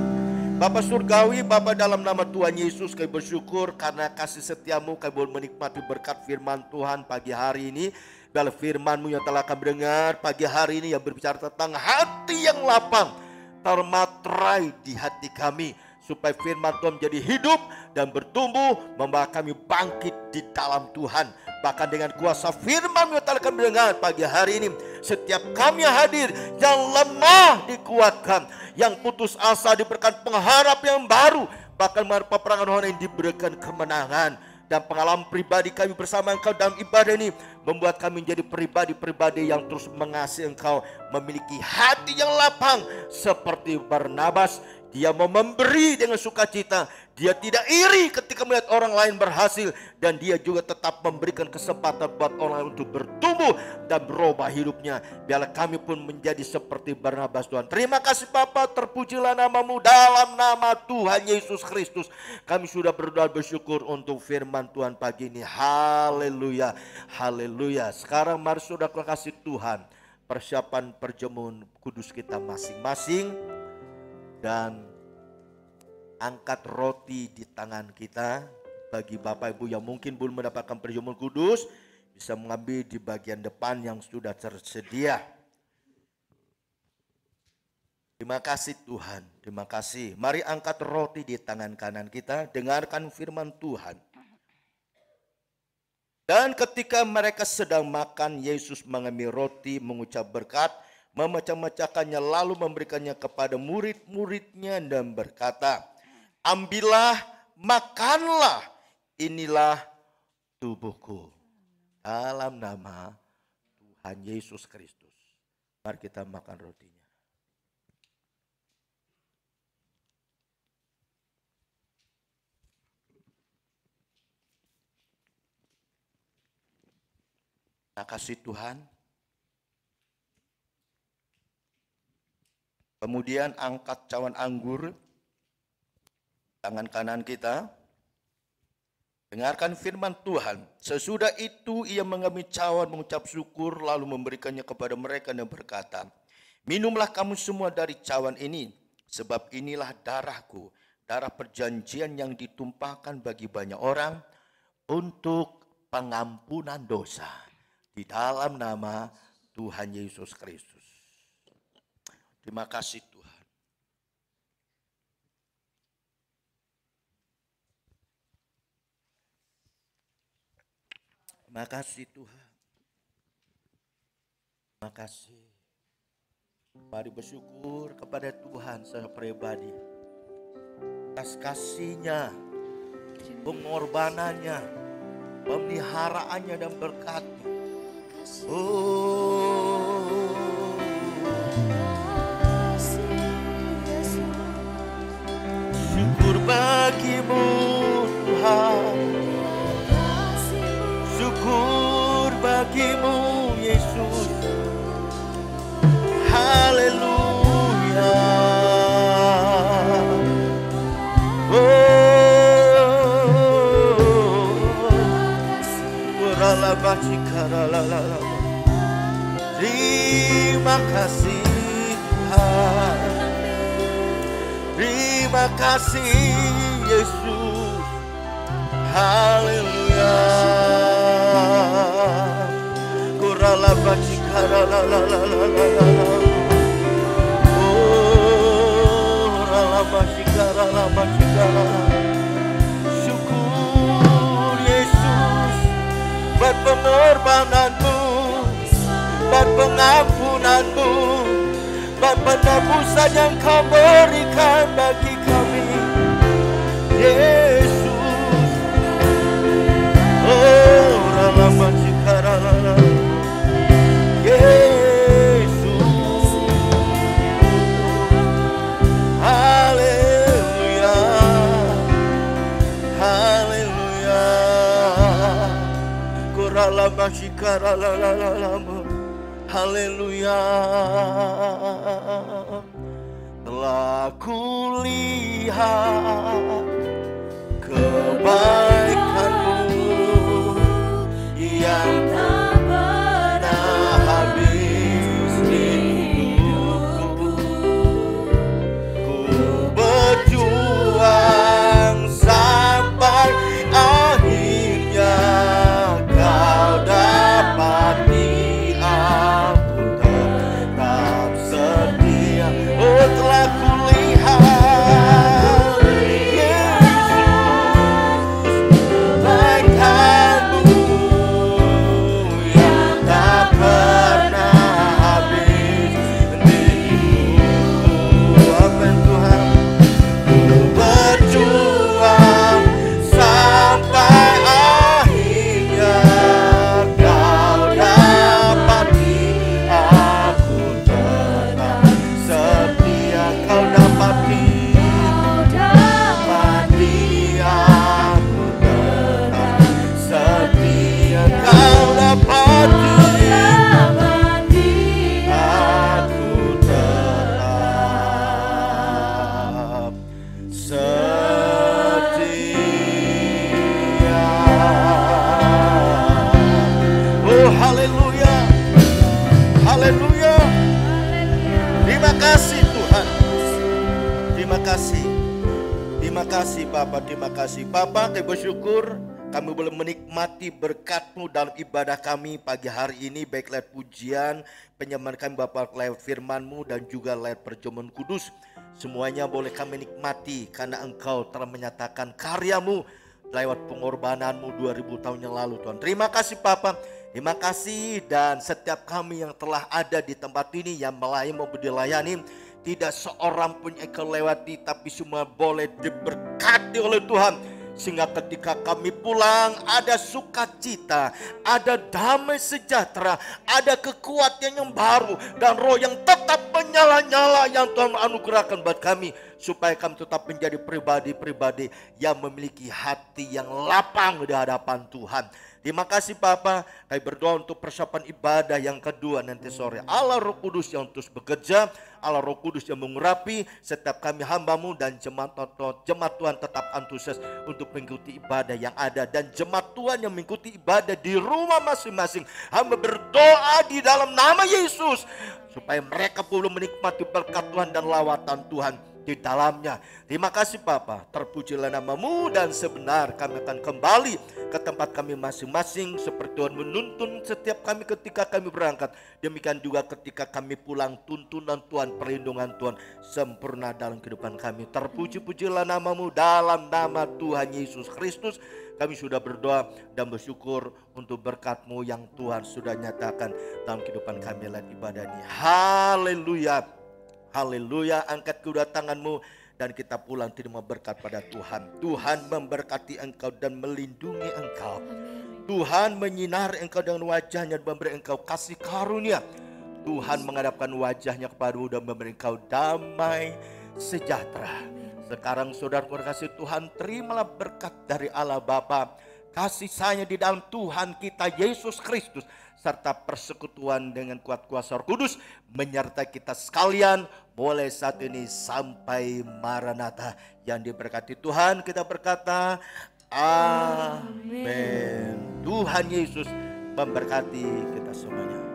Bapa Surgawi, Bapa dalam nama Tuhan Yesus, kami bersyukur karena kasih setiamu kami boleh menikmati berkat firman Tuhan pagi hari ini. Dalam firman-Mu yang telah kami dengar pagi hari ini yang berbicara tentang hati yang lapang termaterai di hati kami. Supaya firman Tuhan menjadi hidup dan bertumbuh, membawa kami bangkit di dalam Tuhan. Bahkan dengan kuasa firman yang telah kami dengar pagi hari ini, setiap kami yang hadir, yang lemah dikuatkan, yang putus asa diberikan pengharap yang baru, bahkan peperangan Tuhan yang diberikan kemenangan. Dan pengalaman pribadi kami bersama Engkau dalam ibadah ini membuat kami menjadi pribadi-pribadi yang terus mengasihi Engkau, memiliki hati yang lapang seperti Barnabas. Dia mau memberi dengan sukacita. Dia tidak iri ketika melihat orang lain berhasil. Dan dia juga tetap memberikan kesempatan buat orang lain untuk bertumbuh dan berubah hidupnya. Biarlah kami pun menjadi seperti Barnabas Tuhan. Terima kasih Bapa, terpujilah nama-Mu dalam nama Tuhan Yesus Kristus. Kami sudah berdoa bersyukur untuk firman Tuhan pagi ini. Haleluya, haleluya. Sekarang mari saudara kasih Tuhan, persiapan perjamuan kudus kita masing-masing. Dan angkat roti di tangan kita. Bagi Bapak Ibu yang mungkin belum mendapatkan perjamuan kudus, bisa mengambil di bagian depan yang sudah tersedia. Terima kasih Tuhan, terima kasih. Mari angkat roti di tangan kanan kita, dengarkan firman Tuhan. Dan ketika mereka sedang makan, Yesus mengambil roti, mengucap berkat, memecah-mecahkannya, lalu memberikannya kepada murid-muridnya dan berkata, ambillah, makanlah, inilah tubuhku. Dalam nama Tuhan Yesus Kristus. Mari kita makan rotinya. Terima kasih Tuhan. Kemudian angkat cawan anggur, tangan kanan kita. Dengarkan firman Tuhan. Sesudah itu ia mengambil cawan, mengucap syukur, lalu memberikannya kepada mereka dan berkata, minumlah kamu semua dari cawan ini, sebab inilah darahku, darah perjanjian yang ditumpahkan bagi banyak orang untuk pengampunan dosa. Di dalam nama Tuhan Yesus Kristus. Terima kasih Tuhan. Terima kasih Tuhan. Terima kasih. Mari bersyukur kepada Tuhan secara pribadi. Atas kasih-Nya, pengorbanannya, pemeliharaannya dan berkat-Nya. Syukur bagimu Tuhan, syukur bagimu Yesus. Haleluya. Terima kasih Tuhan. Terima kasih Yesus. Haleluya. Kurala bachikara la la la la la la. Oh la la Syukur Yesus buat pengorbananmu, buat pengampunanmu, buat penebusan yang kau berikan bagi kami, Yesus. Oh, ralama cikarala, Yesus. Haleluya, haleluya. Kuralama cikarala, haleluya. Telah kulihat kebaikanmu yang tak pernah habis di hidupku. Ku berjuang sampai akhirnya kau dapati. Aku tetap setia. Oh, telah kulihat Yesus kebaikanmu yang tak pernah habis di hidupku. Amin Tuhan. Ku berjuang sampai akhirnya kau dapati. Aku tetap setia. Kau dapati. Aku tetap setia. Kau dapati. Aku tetap setia. Oh, haleluya, haleluya. Terima kasih Tuhan. Terima kasih. Terima kasih Bapa, terima kasih Bapa. Kami bersyukur kami boleh menikmati berkat-Mu dalam ibadah kami pagi hari ini, baik lewat pujian, penyembahan kami Bapa, lewat firman-Mu dan juga lewat perjamuan kudus. Semuanya boleh kami nikmati karena Engkau telah menyatakan karya-Mu lewat pengorbanan-Mu 2000 tahun yang lalu Tuhan. Terima kasih Bapa. Terima kasih, dan setiap kami yang telah ada di tempat ini yang melayani maupun dilayani, tidak seorang pun yang Engkau lewati, tapi semua boleh diberkati oleh Tuhan. Sehingga ketika kami pulang ada sukacita, ada damai sejahtera, ada kekuatan yang baru, dan roh yang tetap menyala-nyala yang Tuhan anugerahkan buat kami. Supaya kami tetap menjadi pribadi-pribadi yang memiliki hati yang lapang di hadapan Tuhan. Terima kasih Bapa. Kami berdoa untuk persiapan ibadah yang kedua nanti sore. Allah Roh Kudus yang terus bekerja, Allah Roh Kudus yang mengurapi setiap kami hamba-Mu, dan jemaat Tuhan tetap antusias untuk mengikuti ibadah yang ada, dan jemaat Tuhan yang mengikuti ibadah di rumah masing-masing. Hamba berdoa di dalam nama Yesus supaya mereka boleh menikmati berkat Tuhan dan lawatan Tuhan di dalamnya. Terima kasih Bapa, terpujilah nama-Mu, dan sebenar kami akan kembali ke tempat kami masing-masing seperti Tuhan menuntun setiap kami ketika kami berangkat. Demikian juga ketika kami pulang, tuntunan Tuhan, perlindungan Tuhan sempurna dalam kehidupan kami. Terpuji-pujilah nama-Mu, dalam nama Tuhan Yesus Kristus kami sudah berdoa dan bersyukur untuk berkat-Mu yang Tuhan sudah nyatakan dalam kehidupan kami lewat ibadah ini. Haleluya. Haleluya, angkat kedua tanganmu dan kita pulang terima berkat pada Tuhan. Tuhan memberkati engkau dan melindungi engkau. Tuhan menyinari engkau dengan wajahnya dan memberi engkau kasih karunia. Tuhan menghadapkan wajahnya kepadamu dan memberi engkau damai sejahtera. Sekarang saudara kasih Tuhan, terimalah berkat dari Allah Bapa, kasih sayang di dalam Tuhan kita Yesus Kristus, serta persekutuan dengan kuat kuasa Roh Kudus menyertai kita sekalian mulai saat ini sampai Maranatha. Yang diberkati Tuhan kita berkata amin. Tuhan Yesus memberkati kita semuanya.